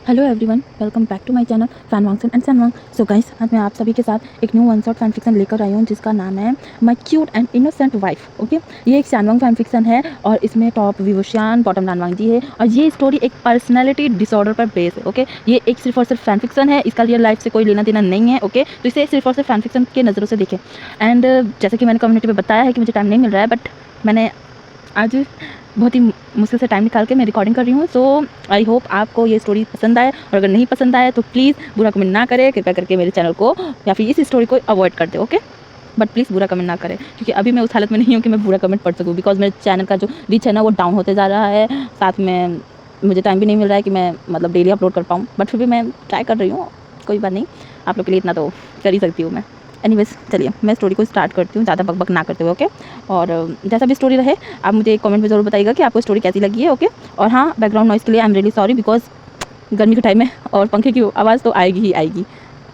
Hello everyone, welcome back to my channel fan वांगसन and सैन वांग। सो गाइस, आज मैं आप सभी के साथ एक new one shot fan fiction लेकर आई हूँ जिसका नाम है my cute and innocent wife. Okay, ये एक सैन वांग फैन फिक्शन है और इसमें टॉप विवोशियान बॉटम लानवांग जी है और ये स्टोरी एक पर्सनैलिटी डिसऑर्डर पर बेस है। ओके, ये एक सिर्फ और सिर्फ फैन फिक्शन है, इसका रियल लाइफ से कोई लेना देना नहीं है। ओके, तो इसे सिर्फ और सिर्फ फैन फिक्शन के नज़रों से देखें। एंड जैसे कि मैंने कम्युनिटी में बताया है कि मुझे टाइम नहीं मिल रहा है, बट मैंने आज बहुत ही मुश्किल से टाइम निकाल के मैं रिकॉर्डिंग कर रही हूँ। सो आई होप आपको ये स्टोरी पसंद आए, और अगर नहीं पसंद आए तो प्लीज़ बुरा कमेंट ना करें, कृपया करके मेरे चैनल को या फिर इस स्टोरी को अवॉइड कर दे। ओके, बट प्लीज़ बुरा कमेंट ना करें, क्योंकि अभी मैं उस हालत में नहीं हूँ कि मैं बुरा कमेंट पढ़ सकूँ, बिकॉज मेरे चैनल का जो रीच है ना वो डाउन होते जा रहा है। साथ में मुझे टाइम भी नहीं मिल रहा है कि मैं मतलब डेली अपलोड कर पाऊँ, बट फिर भी मैं ट्राई कर रही हूँ। कोई बात नहीं, आप लोग के लिए इतना तो कर ही सकती हूँ मैं। एनीवेज, चलिए मैं स्टोरी को स्टार्ट करती हूँ, ज़्यादा बकबक ना करते हुए। ओके, और जैसा भी स्टोरी रहे आप मुझे कमेंट में ज़रूर बताइएगा कि आपको स्टोरी कैसी लगी है। ओके, और हाँ, बैकग्राउंड नॉइज़ के लिए I am really sorry, because गर्मी का टाइम है और पंखे की आवाज़ तो आएगी ही आएगी,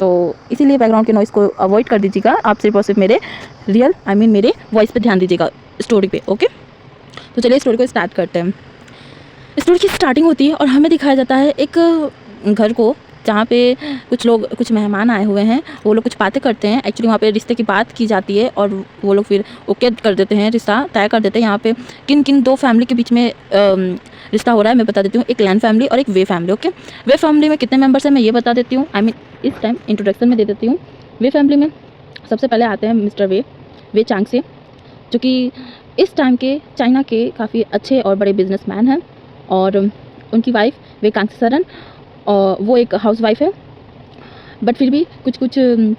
तो इसीलिए बैकग्राउंड के नॉइज़ को अवॉइड कर दीजिएगा। आप सिर्फ और सिर्फ मेरे रियल मेरे वॉइस पे ध्यान दीजिएगा स्टोरी पे। ओके, तो चलिए स्टोरी को स्टार्ट करते हैं। स्टोरी की स्टार्टिंग होती है और हमें दिखाया जाता है एक घर को, जहाँ पे कुछ मेहमान आए हुए हैं। वो लोग कुछ बातें करते हैं, एक्चुअली वहाँ पे रिश्ते की बात की जाती है और वो लोग फिर ओके कर देते हैं, रिश्ता तय कर देते हैं। यहाँ पे किन किन दो फैमिली के बीच में रिश्ता हो रहा है मैं बता देती हूँ, एक लैंड फैमिली और एक वे फैमिली। ओके, वे फैमिली में कितने मेम्बर्स हैं मैं ये बता देती हूँ, इस टाइम इंट्रोडक्शन में दे देती हूँ। वे फैमिली में सबसे पहले आते हैं मिस्टर वे चांग से, जो कि इस टाइम के चाइना के काफ़ी अच्छे और बड़े बिजनेसमैन हैं। और उनकी वाइफ वे कांग्सी सरन, और वो एक हाउस वाइफ है, बट फिर भी कुछ कुछ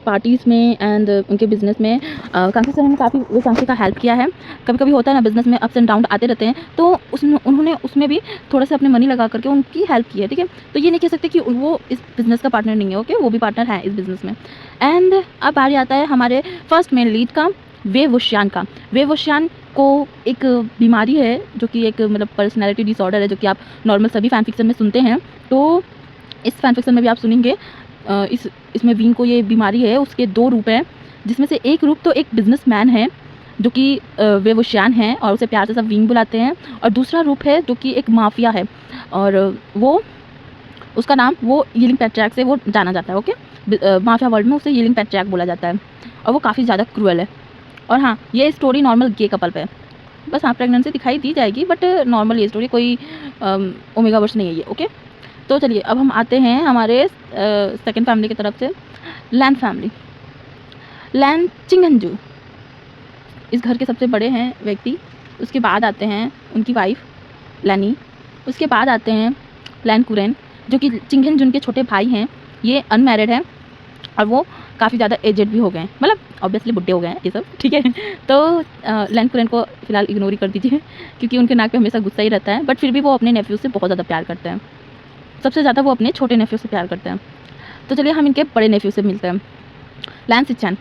पार्टीज़ में एंड उनके बिज़नेस में कांग्सी सरन ने काफ़ी वे कांग्सी का हेल्प किया है। कभी कभी होता है ना, बिज़नेस में अप्स एंड डाउन आते रहते हैं, तो उन्होंने उसमें भी थोड़ा सा अपने मनी लगा करके उनकी हेल्प की है। ठीक है, तो ये नहीं कह सकते कि वो इस बिज़नेस का पार्टनर नहीं है। ओके, वो भी पार्टनर है इस बिज़नेस में। एंड अब बारी आता है हमारे फर्स्ट मेन लीड का, वे वुशियान का। वे वुशियान को एक बीमारी है जो कि एक मतलब पर्सनैलिटी डिसऑर्डर है, जो कि आप नॉर्मल सभी फैन फिक्शन में सुनते हैं। तो इस फैन फिक्शन में भी आप सुनेंगे। इसमें वीन को ये बीमारी है। उसके दो रूप हैं, जिसमें से एक रूप तो एक बिजनेसमैन है जो कि वे वुशियान है और उसे प्यार से सब वीन बुलाते हैं, और दूसरा रूप है जो कि एक माफिया है, और वो उसका नाम वो यीलिंग पैट्रैक से वो जाना जाता है। ओके, माफिया वर्ल्ड में उसे यीलिंग पैट्रैक बोला जाता है, और वो काफ़ी ज़्यादा क्रूअल है। और हाँ, ये स्टोरी नॉर्मल गे कपल पे है, बस हाँ प्रेगनेंसी दिखाई दी जाएगी, बट नॉर्मल ये स्टोरी कोई ओमेगा वर्स नहीं है ये। ओके, तो चलिए अब हम आते हैं हमारे सेकंड फैमिली की तरफ से, लैंड फैमिली। लैंड चिंगनजू इस घर के सबसे बड़े हैं व्यक्ति। उसके बाद आते हैं उनकी वाइफ लैनी। उसके बाद आते हैं लैंड कुरेन, जो कि चिंगनजुन के छोटे भाई हैं। ये अनमैरिड हैं और वो काफ़ी ज़्यादा एजेड भी हो गए हैं, मतलब ऑब्वियसली बुढ़े हो गए हैं ये सब। ठीक है, तो लैंड कुरेन को फिलहाल इग्नोर ही कर दीजिए, क्योंकि उनके नाक पे हमेशा गुस्सा ही रहता है, बट फिर भी वो अपने नेफ्यू से बहुत ज़्यादा प्यार करते हैं। सबसे ज़्यादा वो अपने छोटे नेफ्यू से प्यार करते हैं। तो चलिए हम इनके बड़े नेफ्यू से मिलते हैं, लैंड सिचैन,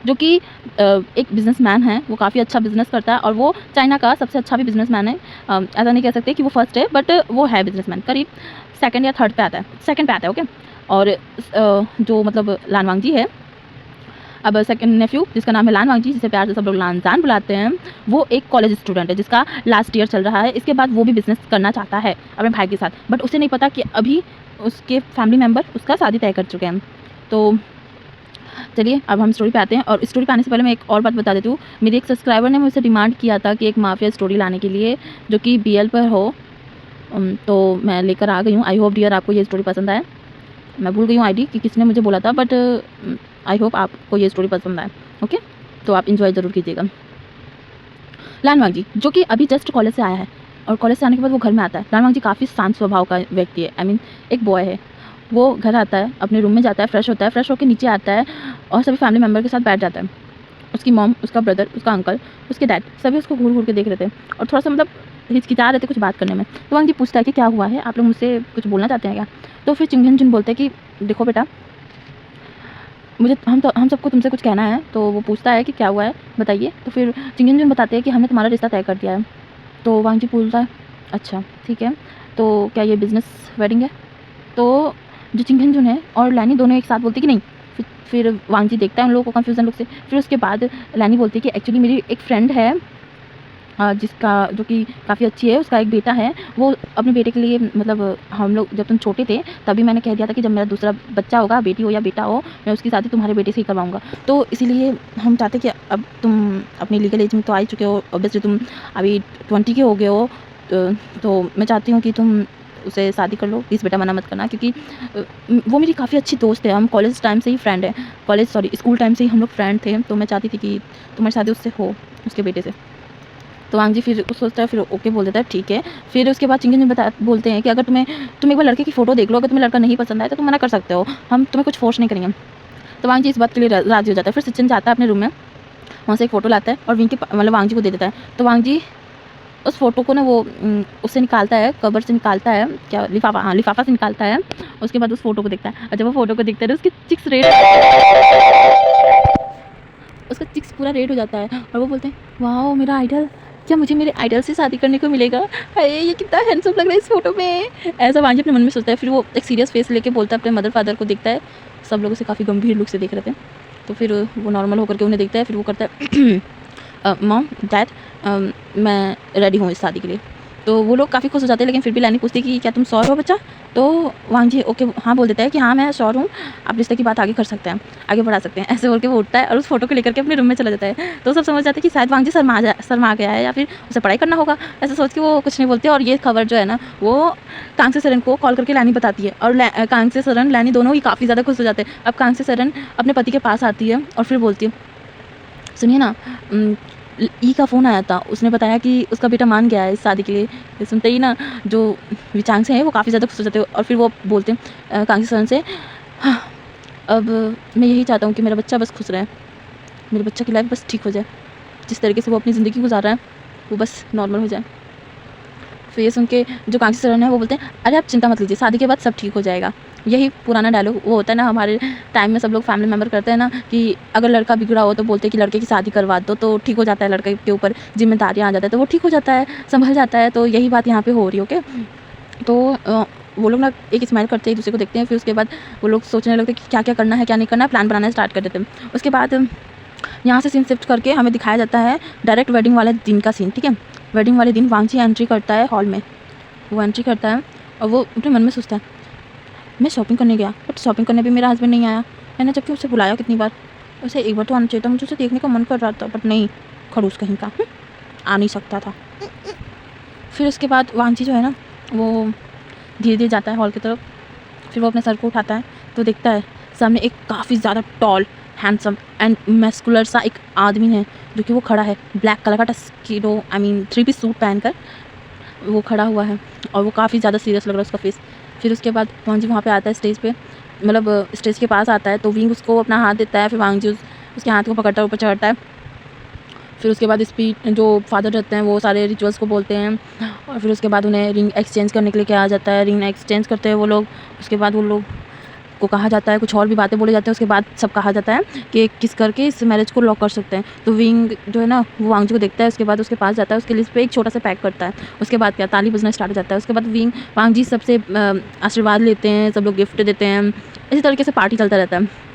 जो कि एक बिजनेसमैन है। वो काफ़ी अच्छा बिजनेस करता है और वो चाइना का सबसे अच्छा भी बिजनेसमैन है। ऐसा नहीं कह सकते कि वो फर्स्ट है, बट वो है बिजनेसमैन, करीब सेकंड या थर्ड पे आता है, सेकंड पे आता है। ओके, और जो मतलब लानवांग जी है, अब सेकंड नेफ्यू जिसका नाम है लानवांग जी, जिसे प्यार से सब लोग लानजान बुलाते हैं, वो एक कॉलेज स्टूडेंट है जिसका लास्ट ईयर चल रहा है। इसके बाद वो भी बिजनेस करना चाहता है अपने भाई के साथ, बट उसे नहीं पता कि अभी उसके फैमिली मेम्बर उसका शादी तय कर चुके हैं। तो चलिए अब हम स्टोरी पे आते हैं, और स्टोरी पे आने से पहले मैं एक और बात बता देती हूँ। मेरे एक सब्सक्राइबर ने मुझसे डिमांड किया था कि एक माफिया स्टोरी लाने के लिए जो कि BL पर हो, तो मैं लेकर आ गई हूँ। आई होप डियर आपको ये स्टोरी पसंद आए। मैं भूल गई हूँ ID कि किसने मुझे बोला था, बट आई होप आपको ये स्टोरी पसंद आए। ओके, तो आप इंजॉय ज़रूर कीजिएगा। लानवांग जी, जो कि अभी जस्ट कॉलेज से आया है, और कॉलेज से आने के बाद वो घर में आता है। लानवांग जी काफ़ी शांत स्वभाव का व्यक्ति है, एक बॉय है। वो घर आता है, अपने रूम में जाता है, फ्रेश होता है, फ्रेश होकर नीचे आता है और सभी फैमिली मेम्बर के साथ बैठ जाता है। उसकी मॉम, उसका ब्रदर, उसका अंकल, उसके डैड, सभी उसको घूर घूर के देख रहे थे और थोड़ा सा मतलब हिचकिचा रहे थे कुछ बात करने में। तो वांग जी पूछता है कि क्या हुआ है, आप लोग मुझसे कुछ बोलना चाहते हैं क्या? तो फिर चिंगन जुन बोलते हैं कि देखो बेटा, मुझे हम सबको तुमसे कुछ कहना है। तो वो पूछता है कि क्या हुआ है बताइए। तो फिर चिंगन जुन बताते हैं कि हमने तुम्हारा रिश्ता तय कर दिया है। तो वांग जी पूछता है अच्छा ठीक है, तो क्या ये बिज़नेस वेडिंग है? तो जो चिंगन जुन है और लैनी दोनों एक साथ बोलते कि नहीं। फिर वांग जी देखता है उन लोगों को कन्फ्यूजन लुक से। फिर उसके बाद लैनी बोलती है कि एक्चुअली मेरी एक फ्रेंड है जिसका जो कि काफ़ी अच्छी है, उसका एक बेटा है। वो अपने बेटे के लिए मतलब हम लोग जब तुम छोटे थे तभी मैंने कह दिया था कि जब मेरा दूसरा बच्चा होगा, बेटी हो या बेटा हो, मैं उसकी शादी तुम्हारे बेटे से ही करवाऊँगा। तो इसीलिए हम चाहते कि अब तुम अपनी लीगल एज में तो आ ही चुके हो, ऑब्वियसली तुम अभी 20 के हो गए हो। तो मैं चाहती हूँ कि तुम उससे शादी कर लो। प्लीज़ बेटा मना मत करना, क्योंकि वो मेरी काफ़ी अच्छी दोस्त है। हम कॉलेज टाइम से ही फ्रेंड हैं। स्कूल टाइम से ही हम लोग फ्रेंड थे। तो मैं चाहती थी कि तुम्हारी शादी उससे हो, उसके बेटे से। तो वांग जी फिर सोचता है, फिर ओके बोल देता है, ठीक है। फिर उसके बाद चिंगन जी बोलते हैं कि अगर तुम एक बार लड़के की फ़ोटो देख लो, अगर तुम्हें लड़का नहीं पसंद आए तो तुम मना कर सकते हो, हम तुम्हें कुछ फ़ोर्स नहीं करेंगे। तो वांग जी इस बात के लिए राज़ी हो जाता है। फिर सचिन जाता है अपने रूम में, वहाँ से एक फ़ोटो लाता है और मतलब वांग जी को दे देता है। तो वांग जी उस फ़ोटो को ना वो उससे निकालता है, कवर से निकालता है, क्या लिफ़ाफ़ा, हाँ, लिफ़ाफ़ा से निकालता है। उसके बाद उस फ़ोटो को देखता है और जब वो फ़ोटो को देखता है तो उसका चिक्स पूरा रेड हो जाता है और वो बोलते हैं, वाओ मेरा आइडल, क्या मुझे मेरे आइडल से शादी करने को मिलेगा? हाय ये कितना हैंडसम लग रहा है इस फ़ोटो में। ऐसा वांजी अपने मन में सोचता है। फिर वो एक सीरियस फेस लेके बोलता है, अपने मदर फादर को देखता है, सब लोग उसे काफ़ी गंभीर लुक से देख रहे थे। तो फिर वो नॉर्मल होकर के उन्हें देखता है। फिर वो करता है मॉम डैड, मैं रेडी हूँ इस शादी के लिए। तो वो लोग काफ़ी खुश हो जाते हैं, लेकिन फिर भी लैनी पूछती है कि क्या तुम श्योर हो बच्चा? तो वांग जी ओके हाँ बोल देता है कि हाँ मैं श्योर हूँ, आप रिश्ते की बात आगे कर सकते हैं, आगे बढ़ा सकते हैं। ऐसे बोल के वो उठता है और उस फोटो को लेकर के अपने रूम में चला जाता है। तो सब समझ जाते हैं कि शायद वांग जी शर्मा गया है या फिर उसे पढ़ाई करना होगा। ऐसा सोच के वो कुछ नहीं बोलते और ये खबर जो है ना वो कांग्से सरन को कॉल करके लैनी बताती है और कांग्से सरन लैनी दोनों ही काफ़ी ज़्यादा खुश हो जाते हैं। अब कांग्से सरन अपने पति के पास आती है और फिर बोलती है, सुनिए ना, ई का फ़ोन आया था, उसने बताया कि उसका बेटा मान गया है इस शादी के लिए। ये सुनते ही ना जो विचांग से हैं वो काफ़ी ज़्यादा खुश हो जाते हैं और फिर वो बोलते हैं कांग्सी सरन से, हाँ, अब मैं यही चाहता हूँ कि मेरा बच्चा बस खुश रहे, मेरे बच्चे की लाइफ बस ठीक हो जाए, जिस तरीके से वो अपनी ज़िंदगी गुजार रहा है वो बस नॉर्मल हो जाए। फिर ये सुन के जो कांग्सी सरन है वो बोलते हैं, अरे आप चिंता मत लीजिए, शादी के बाद सब ठीक हो जाएगा। यही पुराना डायलॉग वो होता है ना हमारे टाइम में, सब लोग फैमिली मेम्बर करते हैं ना कि अगर लड़का बिगड़ा हो तो बोलते हैं कि लड़के की शादी करवा दो तो ठीक हो जाता है, लड़के के ऊपर जिम्मेदारियाँ आ जाता है तो वो ठीक हो जाता है, संभल जाता है। तो यही बात यहाँ पे हो रही है। ओके, तो वो लोग ना एक स्माइल करते हैं, एक दूसरे को देखते हैं। फिर उसके बाद वो लोग सोचने लगते हैं कि क्या क्या करना है क्या नहीं करना है, प्लान बनाना स्टार्ट कर देते हैं। उसके बाद यहाँ से सीन शिफ्ट करके हमें दिखाया जाता है डायरेक्ट वेडिंग वाले दिन का सीन। ठीक है, वेडिंग वाले दिन वांग जी एंट्री करता है हॉल में। वो एंट्री करता है और वो अपने मन में सोचता है, मैं शॉपिंग करने गया बट शॉपिंग करने पे मेरा हस्बैंड नहीं आया। मैंने जबकि उसे बुलाया कितनी बार, उसे एक बार तो आना चाहिए था, मुझे उसे देखने का मन कर रहा था बट नहीं, खड़ूस कहीं का, आ नहीं सकता था। फिर उसके बाद वांग जी जो है ना वो धीरे धीरे जाता है हॉल की तरफ। फिर वो अपने सर को उठाता है तो देखता है सामने एक काफ़ी ज़्यादा टॉल हैंडसम एंड मैस्कुलर सा एक आदमी है जो कि वो खड़ा है, ब्लैक कलर का टस्कीडो थ्री पीस सूट पहनकर वो खड़ा हुआ है और वो काफ़ी ज़्यादा सीरियस लग रहा है उसका फेस। फिर उसके बाद वांग जी वहाँ पे आता है स्टेज पे, मतलब स्टेज के पास आता है तो विंग उसको अपना हाथ देता है। फिर वांग जी उसके हाथ को पकड़ता है, ऊपर चढ़ता है। फिर उसके बाद स्पीच जो फादर रहते हैं वो सारे रिचुअल्स को बोलते हैं और फिर उसके बाद उन्हें रिंग एक्सचेंज करने के लिए कहा जाता है। रिंग एक्सचेंज करते हैं वो लोग। उसके बाद वो लोग को कहा जाता है, कुछ और भी बातें बोले जाते हैं। उसके बाद सब कहा जाता है कि किस करके इस मैरिज को लॉक कर सकते हैं। तो विंग जो है ना वो वांग जी को देखता है, उसके बाद उसके पास जाता है, उसके लिस्ट पे एक छोटा सा पैक करता है। उसके बाद क्या ताली बजना स्टार्ट हो जाता है। उसके बाद वांग जी सबसे आशीर्वाद लेते हैं, सब लोग गिफ्ट देते हैं, इसी तरीके से पार्टी चलता रहता है।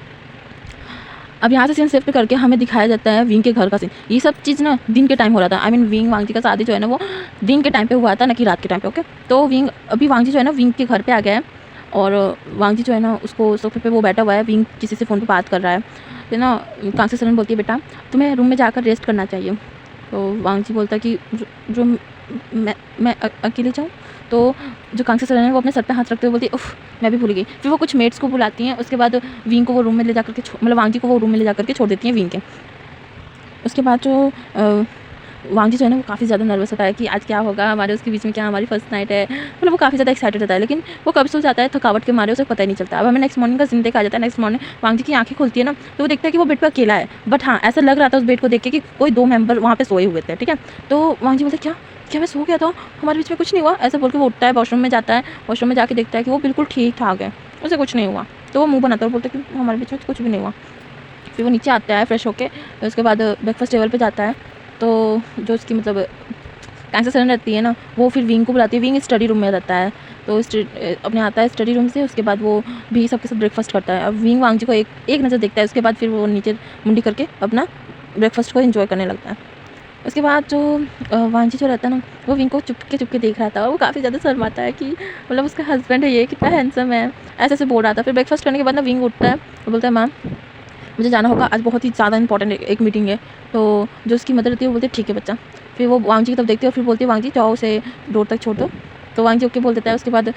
अब यहाँ से सीन शिफ्ट करके हमें दिखाया जाता है विंग के घर का सीन। ये सब चीज़ ना दिन के टाइम हो रहा था। विंग वांग जी का शादी जो है ना वो दिन के टाइम पे हुआ था, ना कि रात के टाइम पे। ओके, तो अभी वांग जी जो है ना विंग के घर पे आ गया है और वांग जी जो है ना उसको सोफे पे वो बैठा हुआ है, विंग किसी से फ़ोन पे बात कर रहा है। फिर ना कांग्से सरन बोलती है, बेटा तुम्हें रूम में जाकर रेस्ट करना चाहिए। तो वांग जी बोलता है कि जो मैं अकेले जाऊँ। तो जो कांग्से सरन है वो अपने सर पे हाथ रखते हुए बोलती है, उफ मैं भी भूल गई। फिर वो कुछ मेट्स को बुलाती हैं। उसके बाद विंग को वो रूम में ले जा करके मतलब वांग जी को वो रूम में ले जा करके छोड़ देती हैं विंग के। उसके बाद जो वांग जी जो है ना वो काफ़ी ज़्यादा नर्वस होता है कि आज क्या होगा हमारे उसके बीच में, क्या हमारी फर्स्ट नाइट है, मतलब वो काफ़ी ज़्यादा एक्साइटेड रहता है। लेकिन वो कब सो जाता है थकावट के मारे, उसे पता ही नहीं चलता। अब हमें नेक्स्ट मॉर्निंग का सीन देखा जाता है। नेक्स्ट मॉर्निंग वांग जी की आंखें खुलती है ना तो वो देखता है कि वो बेड पर अकेला है। बट हाँ ऐसा लग रहा था उस बेड को देख के कि कोई 2 मेंबर वहाँ पे सोए हुए थे। ठीक है, तो वांग जी बोलते क्या क्या मैं सो गया था, हमारे बीच में कुछ नहीं हुआ। ऐसा बोल के वो उठता है, वॉशरूम में जाता है। वॉशरूम में जाके देखता है कि वो बिल्कुल ठीक ठाक है, उसे कुछ नहीं हुआ। तो वो मुँह बनाता है और बोलता है कि हमारे बीच में कुछ भी नहीं हुआ। फिर वो नीचे आता है फ्रेश होके। उसके बाद ब्रेकफास्ट टेबल पे जाता है तो जो उसकी मतलब कांग्से सरन रहती है ना वो फिर विंग को बुलाती है। विंग स्टडी रूम में रहता है तो अपने आता है स्टडी रूम से। उसके बाद वो भी सबके सब ब्रेकफास्ट करता है। अब विंग वांग जी को एक नज़र देखता है। उसके बाद फिर वो नीचे मुंडी करके अपना ब्रेकफास्ट को एंजॉय करने लगता है। उसके बाद जो वांजी जो रहता है ना, वो विंग को चुपके देख रहा था और वो काफ़ी ज़्यादा शर्माता है कि मतलब उसका हस्बैंड है ये, कितना हैंडसम है, ऐसे बोल रहा था। फिर ब्रेकफास्ट करने के बाद ना विंग उठता है और बोलता है, माँ मुझे जाना होगा, आज बहुत ही ज़्यादा इंपॉर्टेंट एक मीटिंग है। तो जो उसकी मदर होती है वो बोलती है ठीक है बच्चा। फिर वो वांगजी की तरफ देखती है और फिर बोलती है, वांगजी जाओ उसे डोर तक छोड़ दो। तो वांगजी ओके बोल देता है। उसके बाद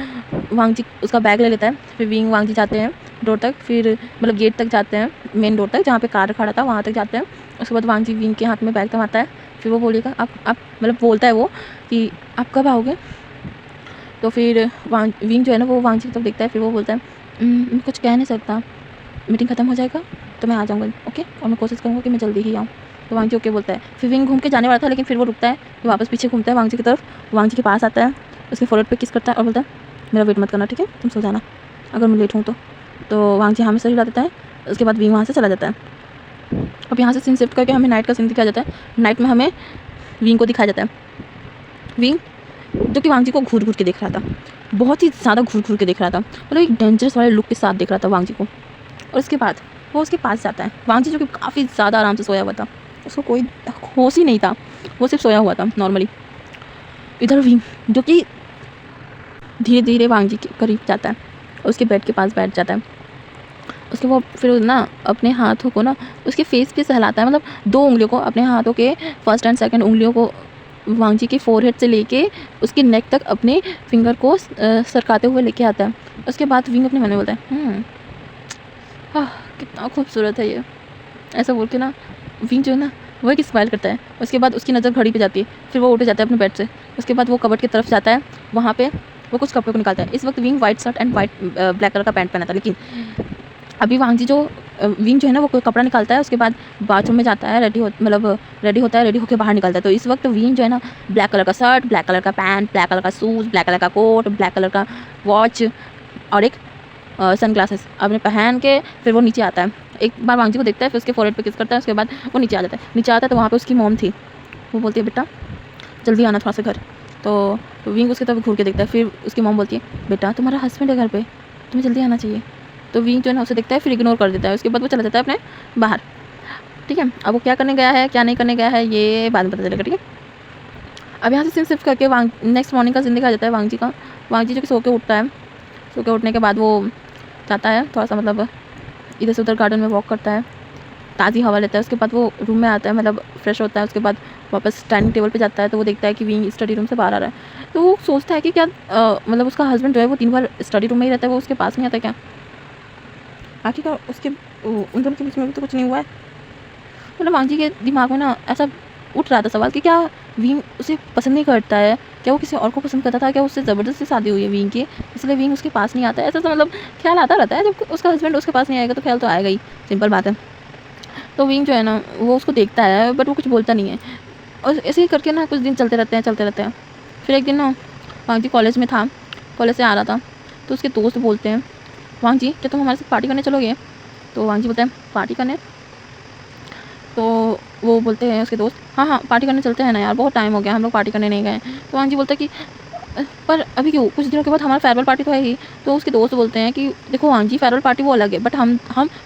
वांगजी उसका बैग ले लेता है। फिर विंग वांगजी जाते हैं डोर तक, फिर मतलब गेट तक जाते हैं, मेन डोर तक जहाँ पे कार खड़ा था वहाँ तक जाते हैं। उसके बाद वांगजी विंग के हाथ में बैग थमाता है। फिर वो बोलेगा आप मतलब बोलता है वो कि आप कब आओगे। तो फिर विंग जो है ना वो वांगजी की तरफ देखता है। फिर वो बोलता है, कुछ कह नहीं सकता, मीटिंग ख़त्म हो जाएगा तो मैं आ जाऊँगा, ओके, और मैं कोशिश करूँगा कि मैं जल्दी ही आऊँ। तो वांगजी ओके बोलता है। फिर विंग घूम के जाने वाला था लेकिन फिर वो रुकता है, फिर वापस पीछे घूमता है वांगजी की तरफ, वांगजी के पास आता है, उसके फोrehead पे किस करता है और बोलता है, मेरा वेट मत करना, ठीक है, तुम सो जाना अगर मैं लेट हूँ तो वांगजी हाँ में सर हिला देता है। उसके बाद विंग वहाँ से चला जाता है। अब यहाँ से सीन शिफ्ट करके हमें नाइट का सीन दिखाया जाता है। नाइट में हमें विंग को दिखाया जाता है। विंग जो कि वांगजी को घूर के देख रहा था, बहुत ही ज़्यादा घूर के देख रहा था, मतलब एक डेंजरस वाले लुक के साथ देख रहा था वांगजी को। और उसके बाद वो उसके पास जाता है। वांगजी जो कि काफ़ी ज़्यादा आराम से सोया हुआ था, उसको कोई होश ही नहीं था, वो सिर्फ सोया हुआ था नॉर्मली। इधर विंग जो कि धीरे धीरे वांगजी के करीब जाता है, उसके बेड के पास बैठ जाता है। उसके वो फिर ना अपने हाथों को ना उसके फेस पे सहलाता है, मतलब 2 उंगलियों को, अपने हाथों के फर्स्ट एंड सेकंड उंगलियों को वांगजी के फोरहेड से लेके उसके नेक तक अपने फिंगर को सरकाते हुए लेके आता है। उसके बाद विंग अपने मन में बोलता है, हाँ कितना खूबसूरत है ये, ऐसा बोल के ना विंग जो है ना वो एक स्माइल करता है। उसके बाद उसकी नज़र घड़ी पे जाती है, फिर वो उठ जाता है अपने बेड से। उसके बाद वो कबर्ड की तरफ जाता है, वहाँ पे वो कुछ कपड़े को निकालता है। इस वक्त wing white shirt and white black colour का पैंट पहना था, लेकिन अभी वांगजी जो विंग जो है ना वो कोई कपड़ा निकालता है। उसके बाद बाथरूम में जाता है, रेडी होता है, रेडी होकर बाहर निकलता है। तो इस वक्त विंग जो है ना ब्लैक कलर का शर्ट, ब्लैक कलर का पैंट, ब्लैक कलर का शूज़, ब्लैक कलर का कोट, ब्लैक कलर का वॉच और एक सन ग्लासेस अपने पहन के फिर वो नीचे आता है। एक बार वांगजी को देखता है, फिर उसके फोरहेड पे किस करता है। उसके बाद वो नीचे आ जाता है। नीचे आता है तो वहाँ पे उसकी मॉम थी। वो बोलती है, बेटा जल्दी आना थोड़ा सा घर। तो विंग उसकी तरफ घूर के देखता है। फिर उसकी मॉम बोलती है, बेटा तुम्हारा हस्बैंड है घर पे, तुम्हें जल्दी आना चाहिए। तो विंग जो है ना उसे देखता है, फिर इग्नोर कर देता है। उसके बाद वो चला जाता है अपने बाहर। ठीक है, अब वो क्या करने गया है क्या नहीं करने गया है ये बाद में पता चलेगा। ठीक है, अब यहाँ से सीन शिफ्ट करके नेक्स्ट मॉर्निंग का सीन दिखाया जाता है वांगजी का। वांगजी जो कि सो के उठता है, सो के उठने के बाद वो जाता है थोड़ा सा, मतलब इधर से उधर गार्डन में वॉक करता है, ताज़ी हवा लेता है। उसके बाद वो रूम में आता है, मतलब फ्रेश होता है। उसके बाद वापस डाइनिंग टेबल पे जाता है तो वो देखता है कि विंग स्टडी रूम से बाहर आ रहा है। तो वो सोचता है कि क्या मतलब उसका हस्बैंड जो है वो 3 बार स्टडी रूम में ही रहता है, वो उसके पास नहीं आता क्या? आखिरकार उसके उन दोनों के बीच में भी तो कुछ नहीं हुआ है। मतलब वांगजी के दिमाग में ना ऐसा उठ रहा था सवाल कि क्या विंग उसे पसंद नहीं करता है, क्या वो किसी और को पसंद करता था, क्या उससे ज़बरदस्ती शादी हुई है विंग की, इसलिए विंग उसके पास नहीं आता है। ऐसा तो मतलब ख्याल आता रहता है, जब उसका हस्बैंड उसके पास नहीं आएगा तो ख्याल तो आएगा ही, सिंपल बात है। तो विंग जो है ना वो उसको देखता है बट वो कुछ बोलता नहीं है। और ऐसे ही करके ना कुछ दिन चलते रहते हैं। फिर एक दिन ना वांगजी कॉलेज में था, कॉलेज से आ रहा था तो उसके दोस्त बोलते हैं, वांगजी क्या तुम हमारे साथ पार्टी करने चलोगे? तो वांगजी बोलता है, पार्टी करने? तो वो बोलते हैं उसके दोस्त, हाँ हाँ पार्टी करने चलते हैं ना यार, बहुत टाइम हो गया हम लोग पार्टी करने नहीं गए। तो वांगजी बोलता है कि पर अभी क्यों, कुछ दिनों के बाद हमारा फेयरवेल पार्टी तो है ही। तो उसके दोस्त बोलते हैं कि देखो वांगजी फेयरवेल पार्टी वो अलग है, बट हम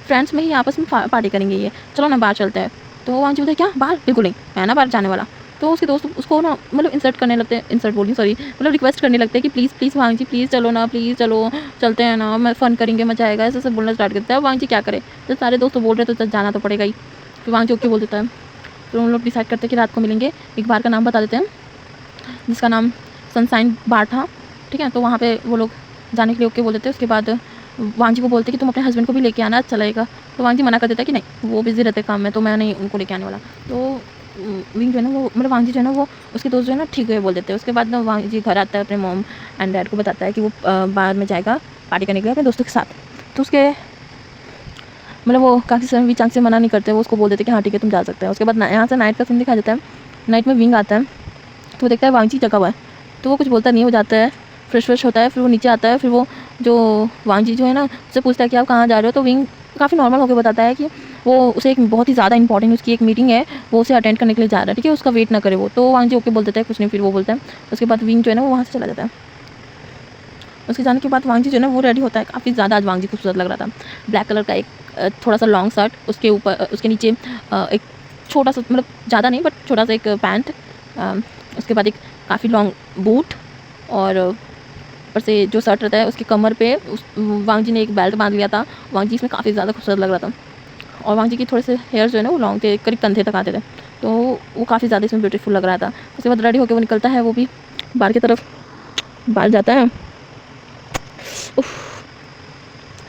फ्रेंड्स में ही आपस में पार्टी करेंगे, ये चलो ना बाहर चलते हैं। तो वांगजी बोलता है, क्या बाहर? बिल्कुल नहीं, मैं ना बाहर जाने वाला। तो उसके दोस्त उसको ना मतलब इंसल्ट करने लगते हैं, इंसल्ट बोली सॉरी, मतलब रिक्वेस्ट करने लगते हैं कि प्लीज़ प्लीज़ वांगजी प्लीज़ चलो ना, प्लीज़ चलो चलते हैं ना, मैं फ़न करेंगे, मजा आएगा, ऐसे सब बोलना स्टार्ट करता है। वांगजी क्या करे, तो सारे दोस्त बोल रहे तो जाना तो पड़ेगा ही। फिर वांगजी ओके बोल देता है। तो हम लोग डिसाइड करते हैं कि रात को मिलेंगे। एक बार का नाम बता देते हैं जिसका नाम सनशाइन बार था। ठीक है, तो वहाँ पे वो लोग जाने के लिए ओके बोल देते हैं। उसके बाद वांगजी को बोलते हैं कि तुम अपने हस्बैंड को भी लेके आना, अच्छा लगेगा। तो वांगजी मना कर देता है कि नहीं वो बिज़ी रहते काम में, तो मैं नहीं उनको लेके आने वाला। तो विंग जो है ना वो मतलब वांगजी जो है ना वो उसके दोस्त जो है ना ठीक है बोल देते हैं। उसके बाद ना वांगजी घर आता है, अपने मॉम एंड डैड को बताता है कि वो बाहर में जाएगा पार्टी करने के लिए अपने दोस्तों के साथ। तो उसके मतलब वो काफ़ी समय भी चांग से मना नहीं करते, वो उसको बोल देते कि हाँ ठीक है तुम जा सकते हैं। उसके बाद यहाँ से नाइट का सीन दिखाया जाता है। नाइट में विंग आता है तो वो देखता है वांगजी जगा हुआ है, तो वो कुछ बोलता नहीं है, वो जाता है फ्रेश होता है, फिर वो नीचे आता है। फिर वो जो वांगजी जो है ना उससे पूछता है कि आप कहाँ जा रहे हो। तो विंग काफ़ी नॉर्मल होकर बताता है कि वो उसे एक बहुत ही ज़्यादा इंपॉर्टेंट उसकी एक मीटिंग है, वो उसे अटेंड करने के लिए जा रहा है, ठीक है, उसका वेट ना करे वो। तो वांगजी ओके बोल देता है, कुछ नहीं, फिर वो बोलता है। उसके बाद विंग जो है ना वो वहाँ से चला जाता है। उसके जाने के बाद वांगजी जो है ना वो रेडी होता है, काफ़ी ज़्यादा आज वांगजी खूबसूरत लग रहा था। ब्लैक कलर का एक थोड़ा सा लॉन्ग शर्ट, उसके ऊपर उसके नीचे एक छोटा सा, मतलब ज़्यादा नहीं बट छोटा सा एक पैंट, उसके बाद एक काफ़ी लॉन्ग बूट, और ऊपर से जो शर्ट रहता है उसकी कमर पे वांग जी ने एक बेल्ट बांध लिया था। वांग जी इसमें काफ़ी ज़्यादा खूबसूरत लग रहा था, और वांग जी की थोड़े से हेयर जो है ना वो लॉन्ग थे, करीब कंधे तक आते थे, तो वो काफ़ी ज़्यादा इसमें ब्यूटीफुल लग रहा था। उसके बाद रेडी होकर वो निकलता है, वो भी बाहर की तरफ बाहर जाता है,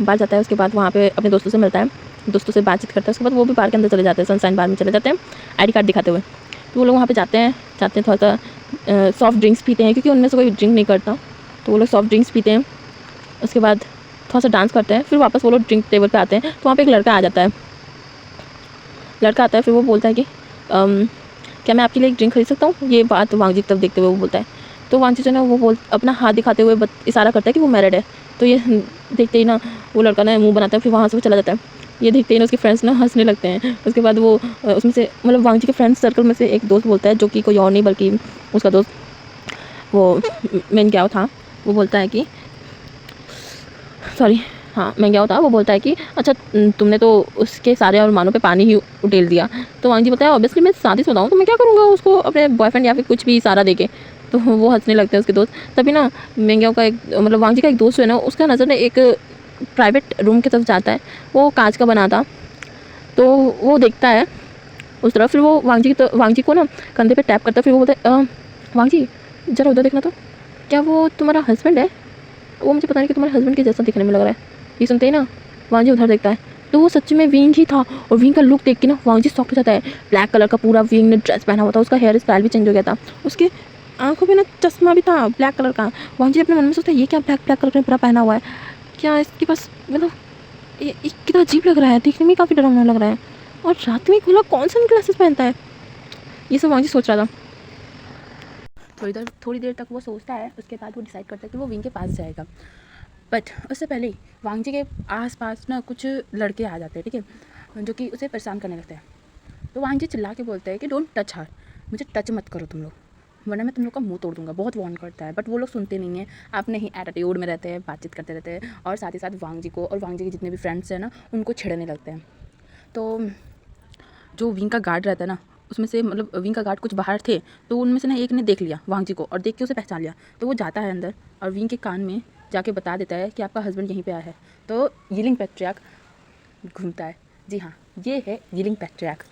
बाहर जाता है। उसके बाद वहाँ पे अपने दोस्तों से मिलता है, दोस्तों से बातचीत करता है। उसके बाद वो भी बाहर के अंदर चले जाते हैं, सनशाइन बार में चले जाते हैं आईडी कार्ड दिखाते हुए। तो वो लोग वहाँ पे जाते हैं थोड़ा सा सॉफ्ट ड्रिंक्स पीते हैं, क्योंकि उनमें से कोई ड्रिंक नहीं करता, तो वो लोग सॉफ्ट ड्रिंक्स पीते हैं। उसके बाद थोड़ा सा डांस करते हैं, फिर वापस वो लोग ड्रिंक टेबल पे आते हैं। तो वहाँ पे एक लड़का आ जाता है, फिर वो बोलता है कि क्या मैं आपके लिए एक ड्रिंक खरीद सकता हूँ। ये बात वांग जी की तरफ देखते हुए वो बोलता है। तो वांग जी जो है ना वो अपना हाथ दिखाते हुए इशारा करता है कि वो मैरिड है। तो ये देखते ही ना वो लड़का ना मुँह बनाता है, फिर वहाँ से वो चला जाता है। ये देखते ही ना उसके फ्रेंड्स ना हंसने लगते हैं। उसके बाद वो उसमें से मतलब वांग जी के फ्रेंड्स सर्कल में से एक दोस्त बोलता है, जो कि कोई और नहीं बल्कि उसका दोस्त वो मेन क्या था, वो बोलता है कि सॉरी हाँ मैं क्या होता है, वो बोलता है कि अच्छा तुमने तो उसके सारे अरमानों पे पानी ही उटेल दिया। तो वांग जी बताया ऑब्वियसली मैं शादीशुदा हूँ, तो मैं क्या करूँगा उसको अपने बॉयफ्रेंड या फिर कुछ भी इशारा देके। तो वो हंसने लगते हैं उसके दोस्त। तभी ना मेंग्याओ का एक मतलब वांग जी का एक दोस्त जो है ना, उसका नज़र ने एक प्राइवेट रूम की तरफ जाता है, वो कांच का बना था। तो वो देखता है उस तरफ, फिर वो वांग जी को ना कंधे पे टैप करता है। फिर वो बोलता है वांग जी ज़रा उधर देखना, तो क्या वो तुम्हारा हस्बैंड है? वो मुझे पता नहीं कि तुम्हारे हस्बैंड के जैसा दिखने में लग रहा है। ये सुनते ही ना वांग जी उधर देखता है, तो वो सच में विंग ही था। और विंग का लुक देख के ना वांग जी शॉक हो जाता है। ब्लैक कलर का पूरा विंग ने ड्रेस पहना हुआ था, उसका हेयर स्टाइल भी चेंज हो गया था, उसके आंखों में ना चश्मा भी था ब्लैक कलर का। वांग जी अपने मन में सोचता है ये क्या ब्लैक ब्लैक कलर का पूरा पहना हुआ है, क्या इसके पास मतलब ये कितना अजीब लग रहा है, देखने में काफ़ी डरावना लग रहा है, और रात में खुला कौन सा ग्लासेस पहनता है। ये सब वांग जी सोच रहा था। थोड़ी देर तक वो सोचता है, उसके बाद वो डिसाइड करता है कि वो विंग के पास जाएगा। बट उससे पहले ही वांग जी के आसपास ना कुछ लड़के आ जाते हैं, ठीक है, जो कि उसे परेशान करने लगते हैं। तो वांग जी चिल्ला के बोलते हैं कि डोंट टच हर, मुझे टच मत करो तुम लोग, वरना मैं तुम लोग का मुंह तोड़ दूंगा। बहुत वार्न करता है, बट वो लोग सुनते नहीं हैं, अपने ही एटीट्यूड में रहते हैं, बातचीत करते रहते हैं, और साथ ही साथ वांग जी को और वांग जी के जितने भी फ्रेंड्स हैं ना उनको छेड़ने लगते हैं। तो जो विंग का गार्ड रहता है ना, उसमें से मतलब विंग का गार्ड कुछ बाहर थे, तो उनमें से ना एक ने देख लिया वांग जी को, और देख के उसे पहचान लिया। तो वो जाता है अंदर और विंग के कान में जाके बता देता है कि आपका हस्बैंड यहीं पे आया है। तो यिलिंग पैट्रियार्क घूमता है। जी हाँ, ये है Yiling Patriarch,